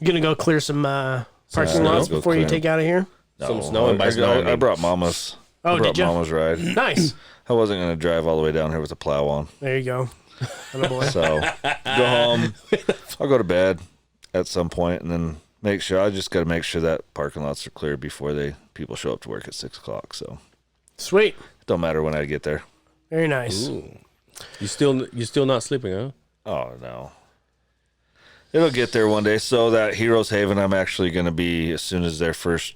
You gonna go clear some parking snow? lots Go before you clear. take out of here? Some snow and by snow, I I brought Mama's. Oh, I brought did you? Mama's ride. Nice. I wasn't gonna drive all the way down here with a plow on. There you go. Attaboy. So go home. I'll go to bed at some point and then make sure. I just got to make sure that parking lots are clear before people show up to work at 6 o'clock. So Sweet. it don't matter when I get there. Very nice. Ooh. You still not sleeping, huh? Oh no, it'll get there one day. So that Heroes Haven, I'm actually going to be as soon as their first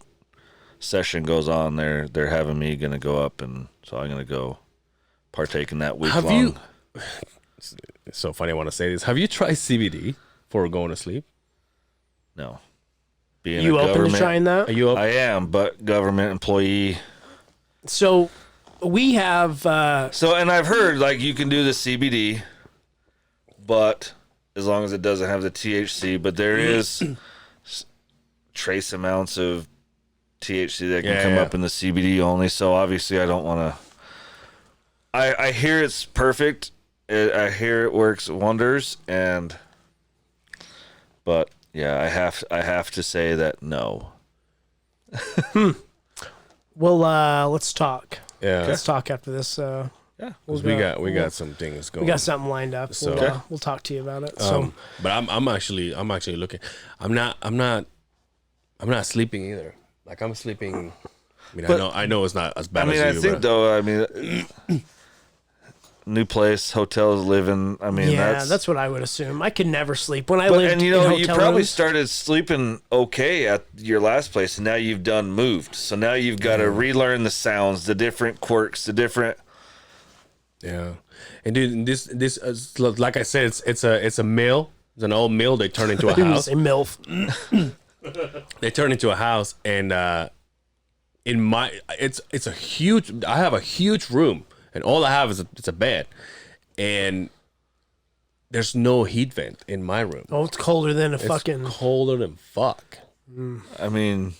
session goes on. They're having me going to go up, and so I'm going to go partake in that week Have long. you? It's so funny. I want to say this. Have you tried CBD for going to sleep? No, being You a open to government- trying that? Are you up? I am, but government employee. So we have So, and I've heard like you can do the CBD, but as long as it doesn't have the THC, but there is trace amounts of THC that can come up in the CBD only. So obviously, I don't want to. I hear it's perfect. I hear it works wonders, but yeah, I have to say that no. well let's talk. Yeah. Let's talk after this. Yeah. We got some things going. We got something lined up. So- We'll talk to you about it. So But I'm actually looking. I'm not sleeping either. Like I'm sleeping. I mean, I know it's not as I bad mean, as I you. think but though. I mean, new place, hotels, living. I mean, yeah, that's what I would assume. I could never sleep when I But lived and you in know, hotel you probably rooms. started sleeping okay at your last place, and now you've done moved. So now you've got to relearn the sounds, the different quirks, the different. yeah, and dude, this like I said, it's a mill. It's an old mill. They turn into a You house. say MILF. They turn into a house, and in my it's a huge. I have a huge room, and all I have is it's a bed, and there's no heat vent in my room. Oh, it's colder than a It's fucking. colder than fuck. I mean,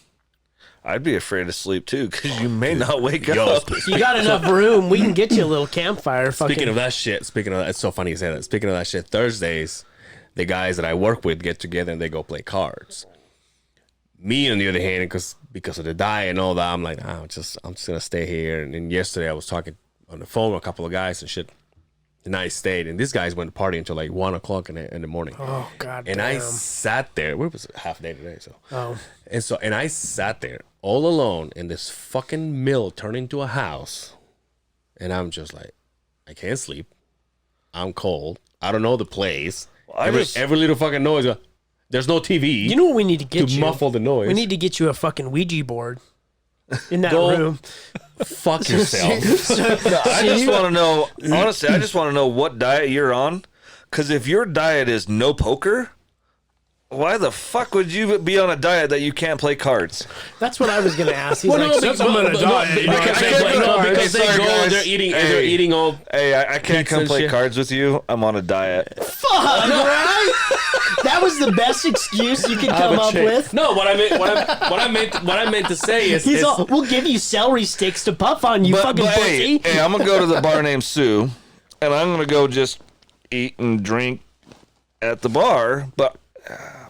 I'd be afraid to sleep too because you may not wake up. You got enough room. We can get you a little campfire. Speaking of that shit, it's so funny you say that. Speaking of that shit, Thursdays, the guys that I work with get together and they go play cards. Me, on the other hand, because of the diet and all that, I'm like, I'm just gonna stay here. And then yesterday I was talking on the phone with a couple of guys and shit, And I stayed, and these guys went partying until like 1 o'clock in the morning. Oh God. And damn. I sat there. Where was it? Half day today, so. Oh. And I sat there all alone in this fucking mill turned into a house, and I'm just like, I can't sleep. I'm cold. I don't know the place. Every little fucking noise. There's no TV. You know what we need to get you? muffle the noise. We need to get you a fucking Ouija board in that Go- room. Fuck yourself. I just want to know, honestly, I just want to know what diet you're on. Because if your diet is no poker, why the fuck would you be on a diet that you can't play cards? That's what I was gonna ask. He's Well, like, no, since because- I'm gonna no, die, you know, I because can't they- play no, cards. because they Sorry, go, guys. they're eating, Hey. they're eating all. Hey, I can't Pizza come and play shit. cards with you. I'm on a diet. Fuck, right? That was the best excuse you could come up with. No, what I meant to say is, He's all, we'll give you celery sticks to puff on, you fucking hey, pussy. hey, I'm gonna go to the bar named Sue, and I'm gonna go just eat and drink at the bar. But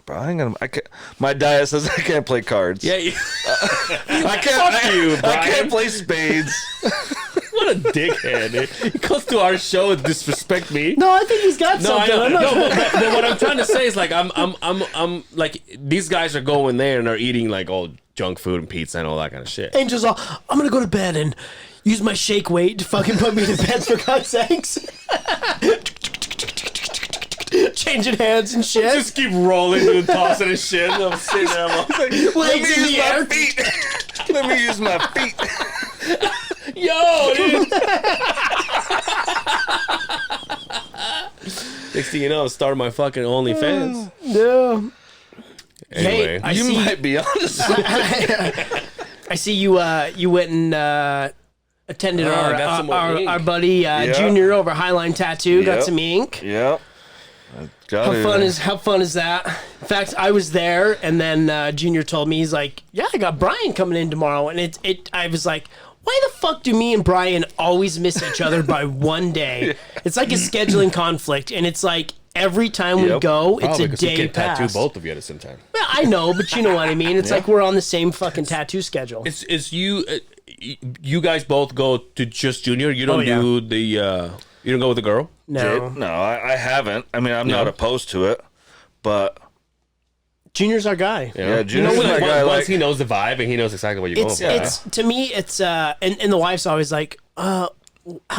bro, I can't. My diet says I can't play cards. yeah. I can't. Fuck you, I Brian. can't play spades. What a dickhead! He comes to our show and disrespect me. No, I think he's got No, I something. know. I'm not- No, but what I'm trying to say is like I'm like these guys are going there and are eating like all junk food and pizza and all that kind of shit. Angel's all, I'm gonna go to bed and use my shake weight to fucking put me to bed for God's sakes. Changing hands and shit. Just keep rolling and tossing and shit. And I'm sitting there. I'm like, Legs in the air. feet. Let me use my feet. yo, dude. Next thing you know, I'm starting my fucking OnlyFans. No. Anyway, Hey, I You see. might be honest. I see you. You went and attended I got some more ink. our buddy Junior over Highline Tattoo. Got Yep. some ink. Yep. How fun is that? In fact, I was there, and then Junior told me, he's like, "Yeah, I got Brian coming in tomorrow," and I was like, "Why the fuck do me and Brian always miss each other by one day?" It's like a scheduling conflict, and it's like every time we Yep. go, it's probably a because you day can't tattoo past. both of you at the same time. Well, I know, but you know what I mean. It's like we're on the same fucking tattoo schedule. It's you. You guys both go to just Junior. You don't Oh, yeah. do the. You don't go with the girl. No, No, I haven't. I mean, I'm not opposed to it, but Junior's our guy. yeah, Junior's Once my guy. once Like, he knows the vibe and he knows exactly what you're It's going for. it's to me it's and the wife's always like, how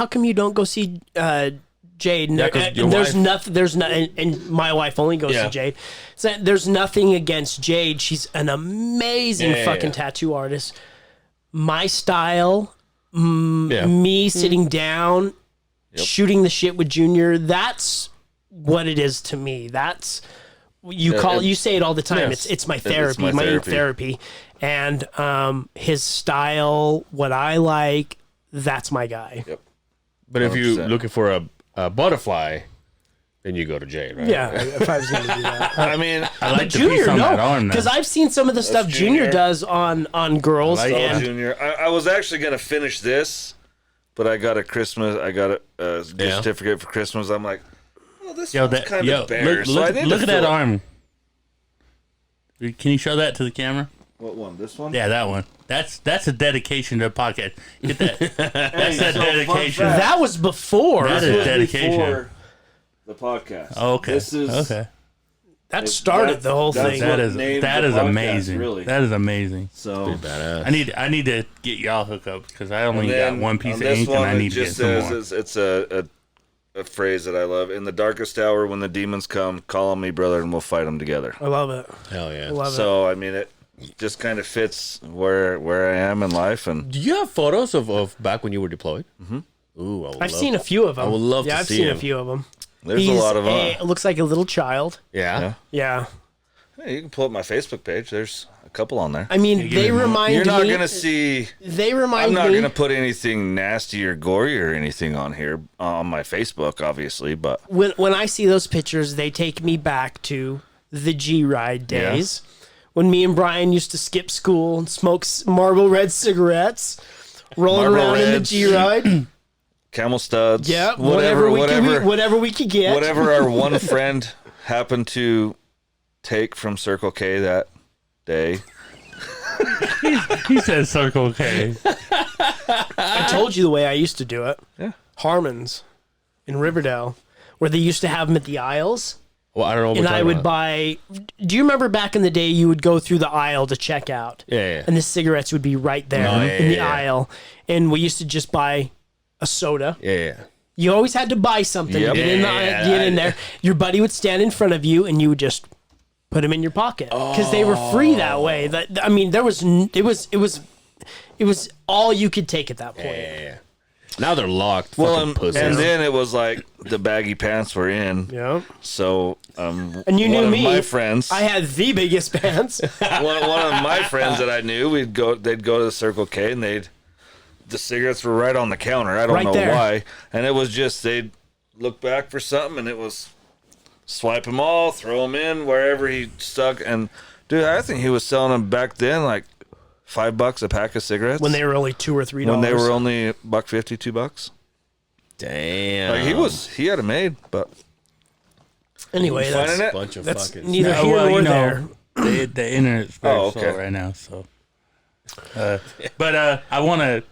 come you don't go see Jade? And, Yeah, 'cause and your there's wife- nothing. There's not, and my wife only goes Yeah. to Jade. So there's nothing against Jade. She's an amazing Yeah, fucking yeah. tattoo artist. My style, Yeah. me sitting down, shooting the shit with Junior. That's what it is to me. That's you call. You say it all the time. Yes. It's my therapy. my my ink therapy. therapy. And his style, what I like, that's my guy. But if you're 100%. looking for a butterfly, then you go to Jade, right? Yeah, if I was going to do that. I mean, I like the Junior, piece on no, that arm. because I've seen some of the stuff Junior Junior. does on girls, I like oh, and Junior, I was actually gonna finish this, but I got a gift Yeah. certificate for Christmas. I'm like, well, this Yo, one's that, kind yo, of bare. look, so I look, need look to at that fill- arm. Can you show that to the camera? What one? This one? Yeah, that one. That's a dedication to the podcast. Get that. That's that so fun dedication. fact. that was before. That is dedication. Before the podcast. Okay. This is okay. That started the whole that's thing. what That is named that the is podcast, amazing. Really. That is amazing. So Badass. I need to get y'all hooked up because I only and got then one piece on of this ink and one, I it need to get just some says more. it's a phrase that I love. In the darkest hour, when the demons come, call on me, brother, and we'll fight them together. I love it. Hell yeah. I love it. So I mean, it just kind of fits where I am in life, and Do you have photos of back when you were deployed? Mm-hmm. Ooh, I've seen a few of them. I would love to I've see seen him. a few of them. there's a lot of them. It looks like a little child. Yeah. Yeah. Hey, you can pull up my Facebook page. There's a couple on there. I mean, they remind You're not me. gonna see. They remind I'm not me. gonna put anything nasty or gory or anything on here on my Facebook, obviously, but When I see those pictures, they take me back to the G Ride days. When me and Brian used to skip school and smoke Marlboro Red cigarettes, rolling Marlboro around in the Reds. G Ride. Camel studs. Yeah, whatever whatever we could get. whatever our one friend happened to take from Circle K that day. He says Circle K. I told you the way I used to do it. Yeah. Harmon's in Riverdale, where they used to have them at the aisles. Well, I don't know what And we're I talking would about. buy. Do you remember back in the day, you would go through the aisle to check out? Yeah. And the cigarettes would be right there in the aisle. And we used to just buy a soda. Yeah. You always had to buy something Yep. to get in there. Your buddy would stand in front of you, and you would just put them in your pocket because they were free that way. That I mean, it was all you could take at that point. Yeah. Now they're locked. Well, Fucking pussies. and then it was like the baggy pants were in. Yeah. So, And you one knew of me. my friends, I had the biggest pants. one of my friends that I knew, they'd go to the Circle K and the cigarettes were right on the counter. I don't Right know there. why. And it was just, they'd look back for something and it was swipe them all, throw them in wherever he stuck. And dude, I think he was selling them back then like $5 a pack of cigarettes. When they were only $2 or $3. when they were only $1.50, $2. Damn. Like he had it made, but anyway, finding that's, it? bunch of that's fucking. neither No, here well, nor you know, there. the internet's very Oh, slow okay. right now, so. But I want to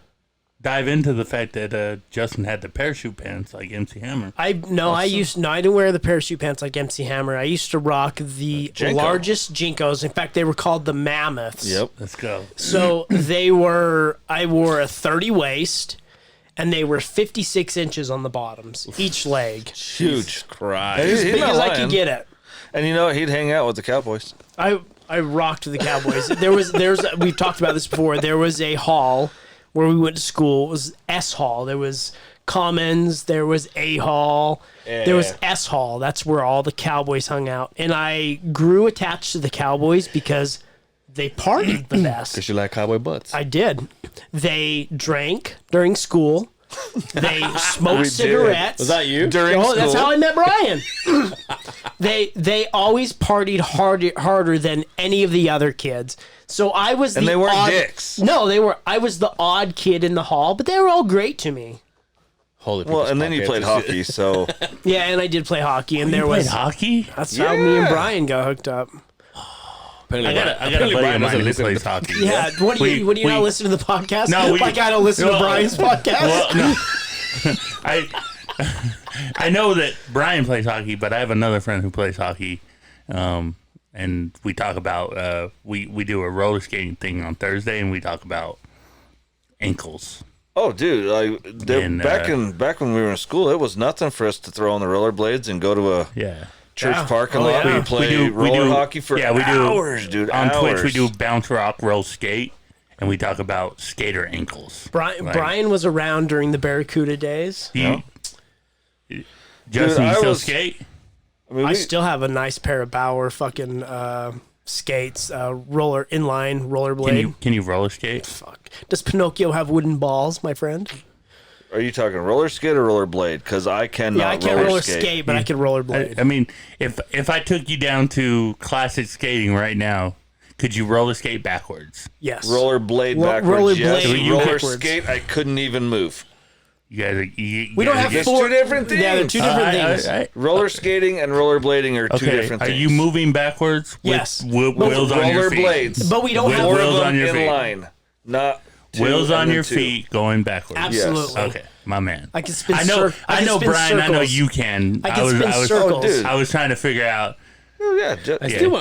dive into the fact that Justin had the parachute pants like MC Hammer. I didn't wear the parachute pants like MC Hammer. I used to rock the Jinko. largest Jinkos. In fact, they were called the Mammoths. Yep. Let's go. So I wore a 30 waist, and they were 56 inches on the bottoms, each leg. Huge. Christ. He's Big not as I lying. could get it. And you know what? He'd hang out with the Cowboys. I rocked the Cowboys. We've talked about this before. There was a hall where we went to school. It was S Hall. There was Commons. There was A Hall. There was S Hall. That's where all the Cowboys hung out. And I grew attached to the Cowboys because they partied the best. Because you like cowboy butts. I did. They drank during school. They smoked did. cigarettes. Was that you? During Oh, school. that's how I met Brian. they always partied harder than any of the other kids. So I was And the they weren't odd, dicks. No, they were. I was the odd kid in the hall, but they were all great to me. Holy Well, people's and then you pockets. played hockey, so Yeah, and I did play hockey, and there Played was hockey? that's how me and Yeah. Brian got hooked up. Apparently, I got a apparently buddy Brian of mine doesn't who listen to plays the- hockey. Yeah, what do you not listen to the podcast? No, we- like I don't listen to well, Brian's podcast. Well, no. I know that Brian plays hockey, but I have another friend who plays hockey, and we talk about we do a roller skating thing on Thursday, and we talk about ankles. oh, dude, like And, back when we were in school, it was nothing for us to throw on the rollerblades and go to a Yeah. church Yeah. parking Oh, lot yeah. and play we roller do hockey for yeah, we do hours, dude. On hours. Twitch, we do bounce rock roll skate, and we talk about skater ankles. Brian, Like, Brian was around during the Barracuda days. do you, Justin, I you still was- skate? I mean, I we- still have a nice pair of Bauer fucking skates, inline rollerblade. Can you roller skate? Fuck. Does Pinocchio have wooden balls, my friend? Are you talking roller skate or roller blade? Because I cannot Yeah, I can't roller skate, but I can rollerblade. I mean, if I took you down to classic skating right now, could you roller skate backwards? Yes. Roller blade backwards. roller yes. blade roller backwards. skate, I couldn't even move. You guys, you We don't gotta have get- four two different Yeah, they're things. two different things. Roller skating and roller blading are two Okay, different are things. you moving backwards with Yes. wheels on your roller feet? blades? But we don't With have Four wheels of them on your in feet. line, not two Wheels and on then your two. feet going backwards. Absolutely. Okay, my man. I can spin I know, I can spin Brian. I know circles. you can. I can spin circles. Oh, dude. I was trying to figure out. Oh, yeah,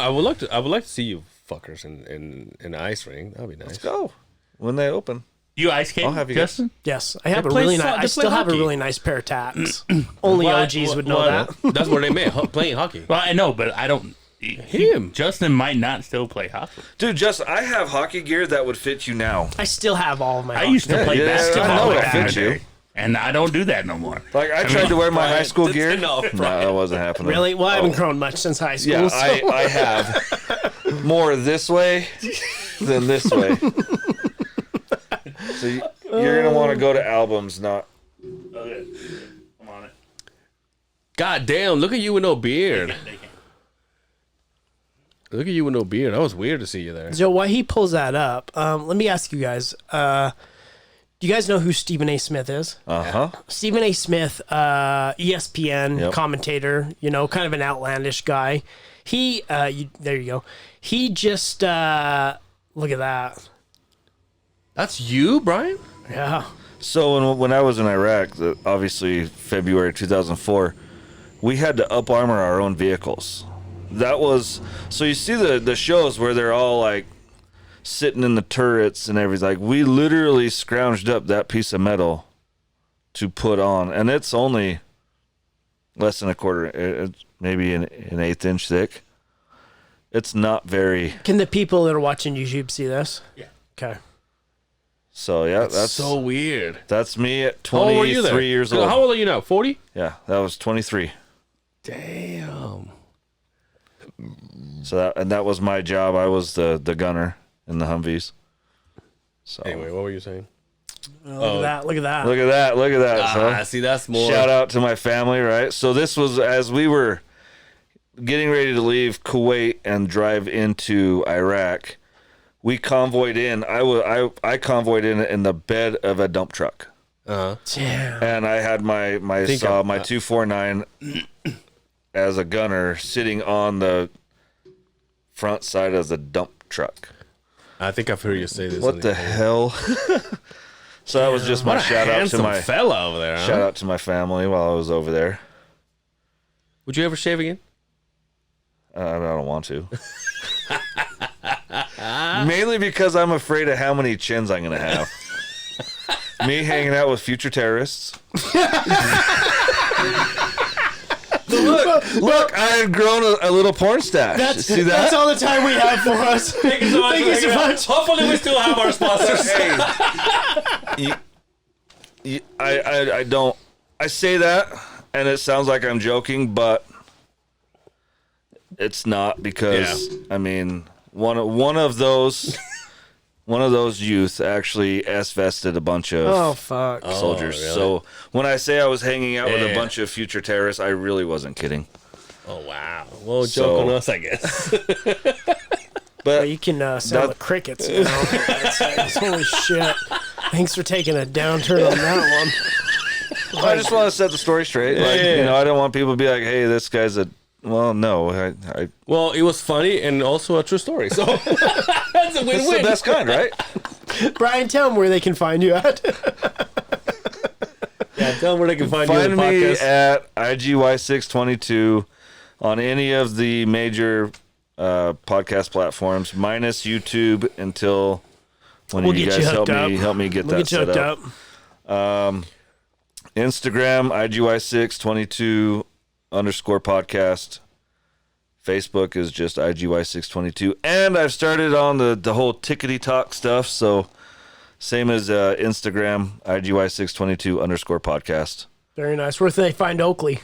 I would like to see you fuckers in an ice ring. That'd be nice. let's go when they open. You ice skate, I'll have you guys- Justin? Yes, I have a play really so- nice. they I play still have a hockey. really nice pair of tats. Only What- OGs would know what- that. That's where they met, playing hockey. Well, I know, but I don't. Him. Justin might not still play hockey. Dude, Justin, I have hockey gear that would fit you now. I still have all of my. I used to play yeah, basketball I know it back in the fits you. day, and I don't do that no more. Like, I tried to wear my high school that's gear. enough, No, that wasn't happening. Really? Well, I haven't grown much since high school. Yeah, so. I have more this way than this way. So you're gonna want to go to albums, not. Okay, I'm on it. God damn! Look at you with no beard. Look at you with no beard. That was weird to see you there. So while he pulls that up, let me ask you guys. Do you guys know who Stephen A. Smith is? Stephen A. Smith, ESPN Yep. commentator. You know, kind of an outlandish guy. He, there you go. He just look at that. That's you, Brian. Yeah. So when I was in Iraq, obviously February 2004, we had to up armor our own vehicles. That was so you see the shows where they're all like sitting in the turrets and everything. Like we literally scrounged up that piece of metal to put on, and it's only less than a quarter, maybe an eighth inch thick. It's not very. Can the people that are watching YouTube see this? Yeah. Okay. So yeah, that's so weird. That's me at How old were you there? 23 years old. How old are you now? 40? Yeah, that was 23. Damn. So that was my job. I was the gunner in the Humvees. So Anyway, what were you saying? Look at that. Look at that. look at that. So See, that's more. shout out to my family, right? So this was as we were getting ready to leave Kuwait and drive into Iraq. We convoyed in. I convoyed in the bed of a dump truck. Damn. And I had my 249 as a gunner sitting on the front side of the dump truck. I think I've heard you say this. What the hell? So that was just my What a shout out to handsome my fella over there. Huh? shout out to my family while I was over there. Would you ever shave again? I don't want to. Mainly because I'm afraid of how many chins I'm going to have. Me hanging out with future terrorists. Look, I had grown a little porn stash. See that? That's all the time we have for us. Thank you so much. Thank you so much. Hopefully, we still have our sponsors. I don't. I say that, and it sounds like I'm joking, but it's not because I mean one of those youth actually S-vested a bunch of Oh fuck. soldiers. really? So when I say I was hanging out with Yeah. a bunch of future terrorists, I really wasn't kidding. Oh, wow. Well, joke So- on us, I guess. But You can sound the crickets now. Holy shit. Thanks for taking a downturn on that one. I just want to set the story straight. Like, Yeah. you know, I don't want people to be like, "Hey, this guy's a." Well, no, I Well, it was funny and also a true story. So that's a it's the win-win. best kind, right? Brian, tell them where they can find you at. Yeah, tell them where they can find you on Find the me podcast. at IGY622 on any of the major podcast platforms, minus YouTube until when We'll you get guys you help hooked me up. help me get We'll that get you set hooked up. up. Instagram IGY622 _ podcast. Facebook is just IGY622, and I've started on the whole tickety talk stuff. So same as Instagram IGY622 _ podcast. Very nice. Where can they find Oakley?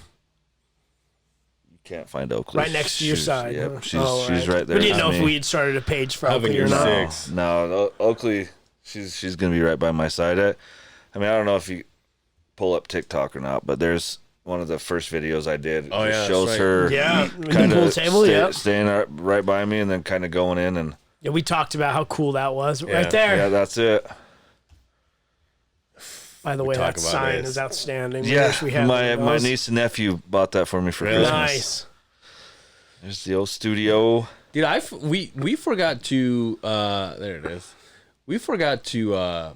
Can't find Oakley. Right next to your side. Yep, huh? she's Oh, right there. We didn't know with if me. we had started a page for I Oakley think or you're not. sick. No, Oakley, she's gonna be right by my side. I mean, I don't know if you pull up TikTok or not, but there's one of the first videos I did. Oh, It yeah, that's shows right. her Yeah, kind the pool of table. Yeah. staying right by me, and then kind of going in, and Yeah, we talked about how cool that was Yeah. right there. yeah, that's it. By the way, talk that about sign this. is outstanding. We Yeah, wish we had my one of those. niece and nephew bought that for me for Really? Christmas. Nice. There's the old studio. Dude, we forgot to there it is. We forgot to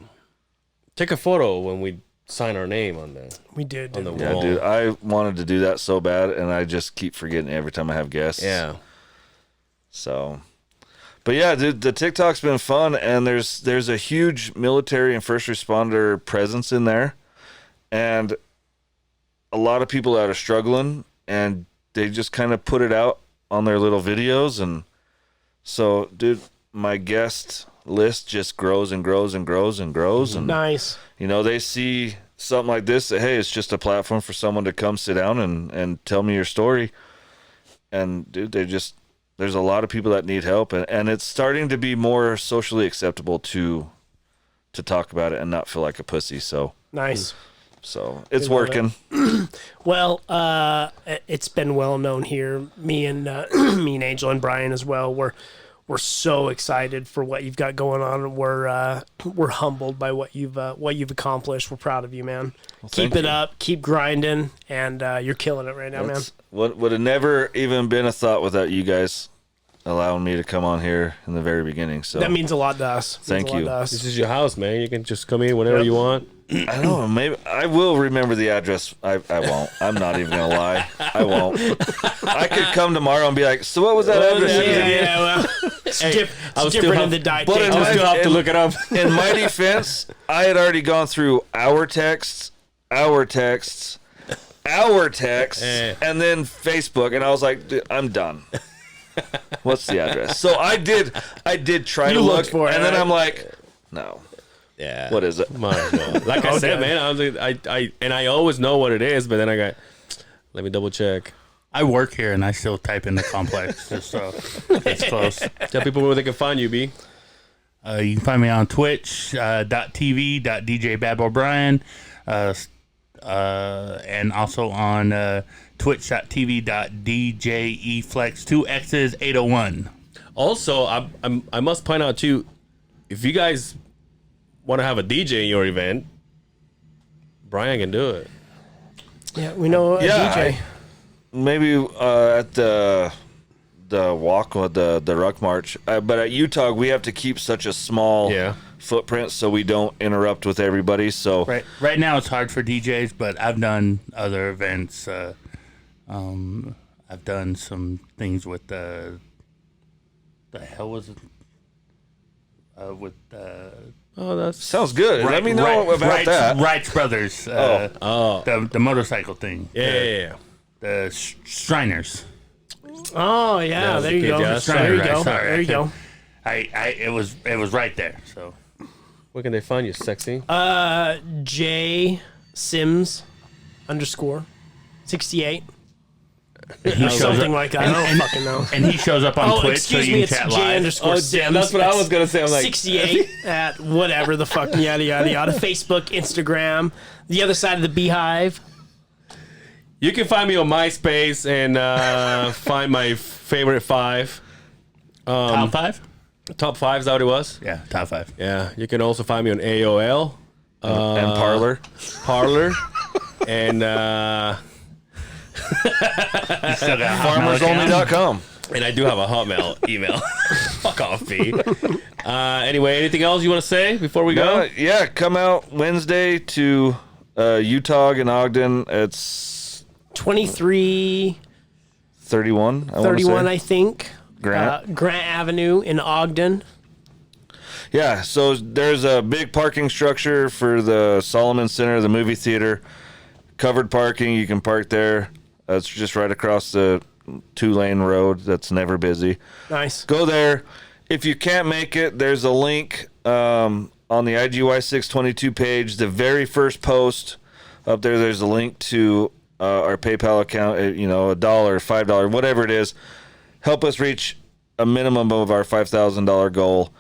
take a photo when we sign our name on the We did. on the didn't we? Yeah, wall. dude, I wanted to do that so bad, and I just keep forgetting every time I have guests. Yeah. So, but yeah, dude, the TikTok's been fun, and there's a huge military and first responder presence in there, and a lot of people that are struggling, and they just kind of put it out on their little videos, and so, dude, my guest list just grows and grows and grows and grows, and Nice. you know, they see something like this, that, hey, it's just a platform for someone to come sit down and tell me your story. And dude, there's a lot of people that need help, and it's starting to be more socially acceptable to talk about it and not feel like a pussy. So Nice. it's love it. working. Well, it's been well known here. Me and me and Angel and Brian as well. We're so excited for what you've got going on. We're humbled by what you've accomplished. We're proud of you, man. Keep thank it you. up. Keep grinding, and you're killing it right now, man. That's what would have never even been a thought without you guys allowing me to come on here in the very beginning. So That means a lot to us. Thank you. This is your house, man. You can just come in whenever you want. I don't know. Maybe I will remember the address. I won't. I'm not even gonna lie. I won't. I could come tomorrow and be like, so what was that address? Yeah, well, it's different in the diet. But in my- Still have to look it up. In my defense, I had already gone through our texts, and then Facebook, and I was like, dude, I'm done. What's the address? So I did try to look looked for it, and then right? I'm like, no. Yeah. What is it? Might as well. Like I said, man, I always know what it is, but then I got, let me double check. I work here and I still type in the complex just so it's close. Tell people where they can find you, B. You can find me on twitch.tv.djbabobrian and also on twitch.tv.djeflex 2x's801. Also, I must point out too, if you guys want to have a DJ in your event, Brian can do it. Yeah, we know a DJ. Maybe at the walk or the ruck march, but at Utah we have to keep such a small footprint so we don't interrupt with everybody. So right now it's hard for DJs, but I've done other events. I've done some things with the hell was it? With Oh, that's sounds good. Let me know about that. Wrights Brothers. The motorcycle thing. yeah. The Shriners. Oh yeah, there you go. Yeah, There you go. sorry. There you go. It was right there. So Where can they find you, sexy? J Sims _ 68. Something like that. I don't fucking know. and he shows up on Twitch, so excuse you me, can it's chat J live. _ Sims. that's what I was gonna say. I'm like 68 at whatever the fuck yada yada yada. Facebook, Instagram, the other side of the Beehive. You can find me on MySpace and find my favorite 5. Top 5? Top 5 is that what it was? Yeah, top 5. Yeah. You can also find me on AOL. And Parlor. And FarmersOnly.com. and I do have a Hotmail email. Fuck off, B. Anyway, anything else you want to say before we go? Yeah, come out Wednesday to Utah and Ogden. It's 2331, 31. I think. Grant Avenue in Ogden. Yeah, so there's a big parking structure for the Solomon Center, the movie theater. Covered parking, you can park there. It's just right across the 2-lane road that's never busy. Nice. Go there. If you can't make it, there's a link on the IGY 622 page. The very first post up there, there's a link to our PayPal account. $1, $5, whatever it is. Help us reach a minimum of our $5,000 goal.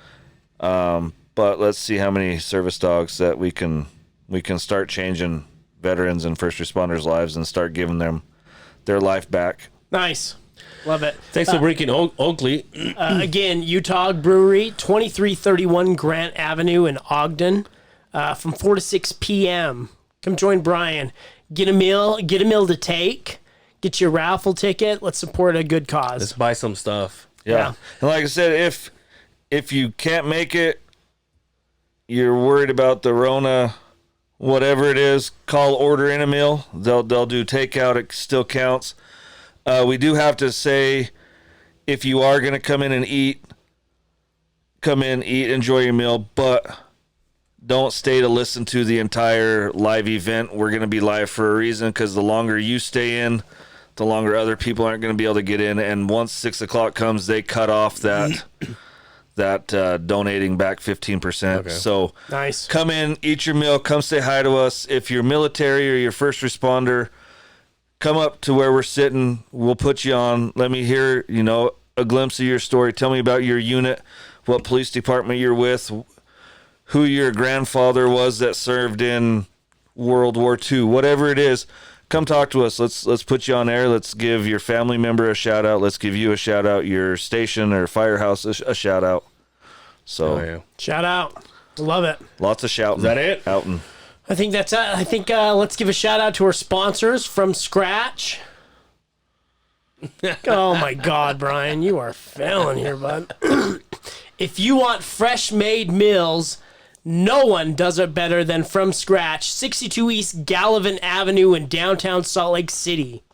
But let's see how many service dogs that we can start changing veterans and first responders' lives and start giving them their life back. Nice. Love it. Thanks for bringing Oakley. Again, Utah Brewery, 2331 Grant Avenue in Ogden, from 4 to 6 p.m. Come join Brian. Get a meal to take. Get your raffle ticket. Let's support a good cause. Let's buy some stuff. Yeah. And like I said, if you can't make it, you're worried about the Rona, whatever it is, order in a meal. They'll do takeout. It still counts. We do have to say, if you are going to come in, eat, enjoy your meal, but don't stay to listen to the entire live event. We're going to be live for a reason, because the longer you stay in, the longer other people aren't going to be able to get in. And once 6 o'clock comes, they cut off that donating back 15%. Okay. So nice. Come in, eat your meal, come say hi to us. If you're military or you're first responder, come up to where we're sitting. We'll put you on. Let me hear, a glimpse of your story. Tell me about your unit, what police department you're with, who your grandfather was that served in World War II, whatever it is. Come talk to us. Let's put you on air. Let's give your family member a shout out. Let's give you a shout out. Your station or firehouse a shout out. So shout out. Love it. Lots of shouting. Is that it? Outing. I think that's it. I think let's give a shout out to our sponsors from Scratch. Oh my God, Brian, you are failing here, bud. If you want fresh made meals, no one does it better than From Scratch, 62 East Gallivan Avenue in downtown Salt Lake City.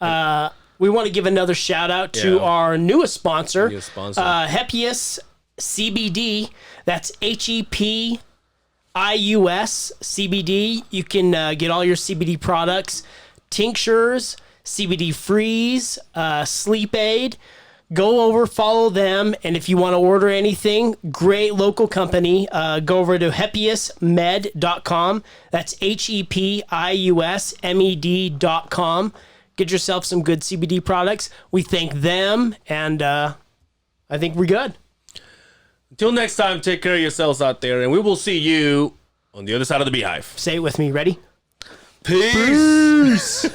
We want to give another shout out to our newest sponsor, Hepius CBD. That's HEPIUS CBD. You can get all your CBD products, tinctures, CBD freeze, sleep aid. Go over, follow them, and if you want to order anything, great local company, go over to hepiusmed.com. That's HEPIUSMED.com. Get yourself some good CBD products. We thank them, and I think we're good. Until next time, take care of yourselves out there, and we will see you on the other side of the Beehive. Say it with me. Ready? Peace.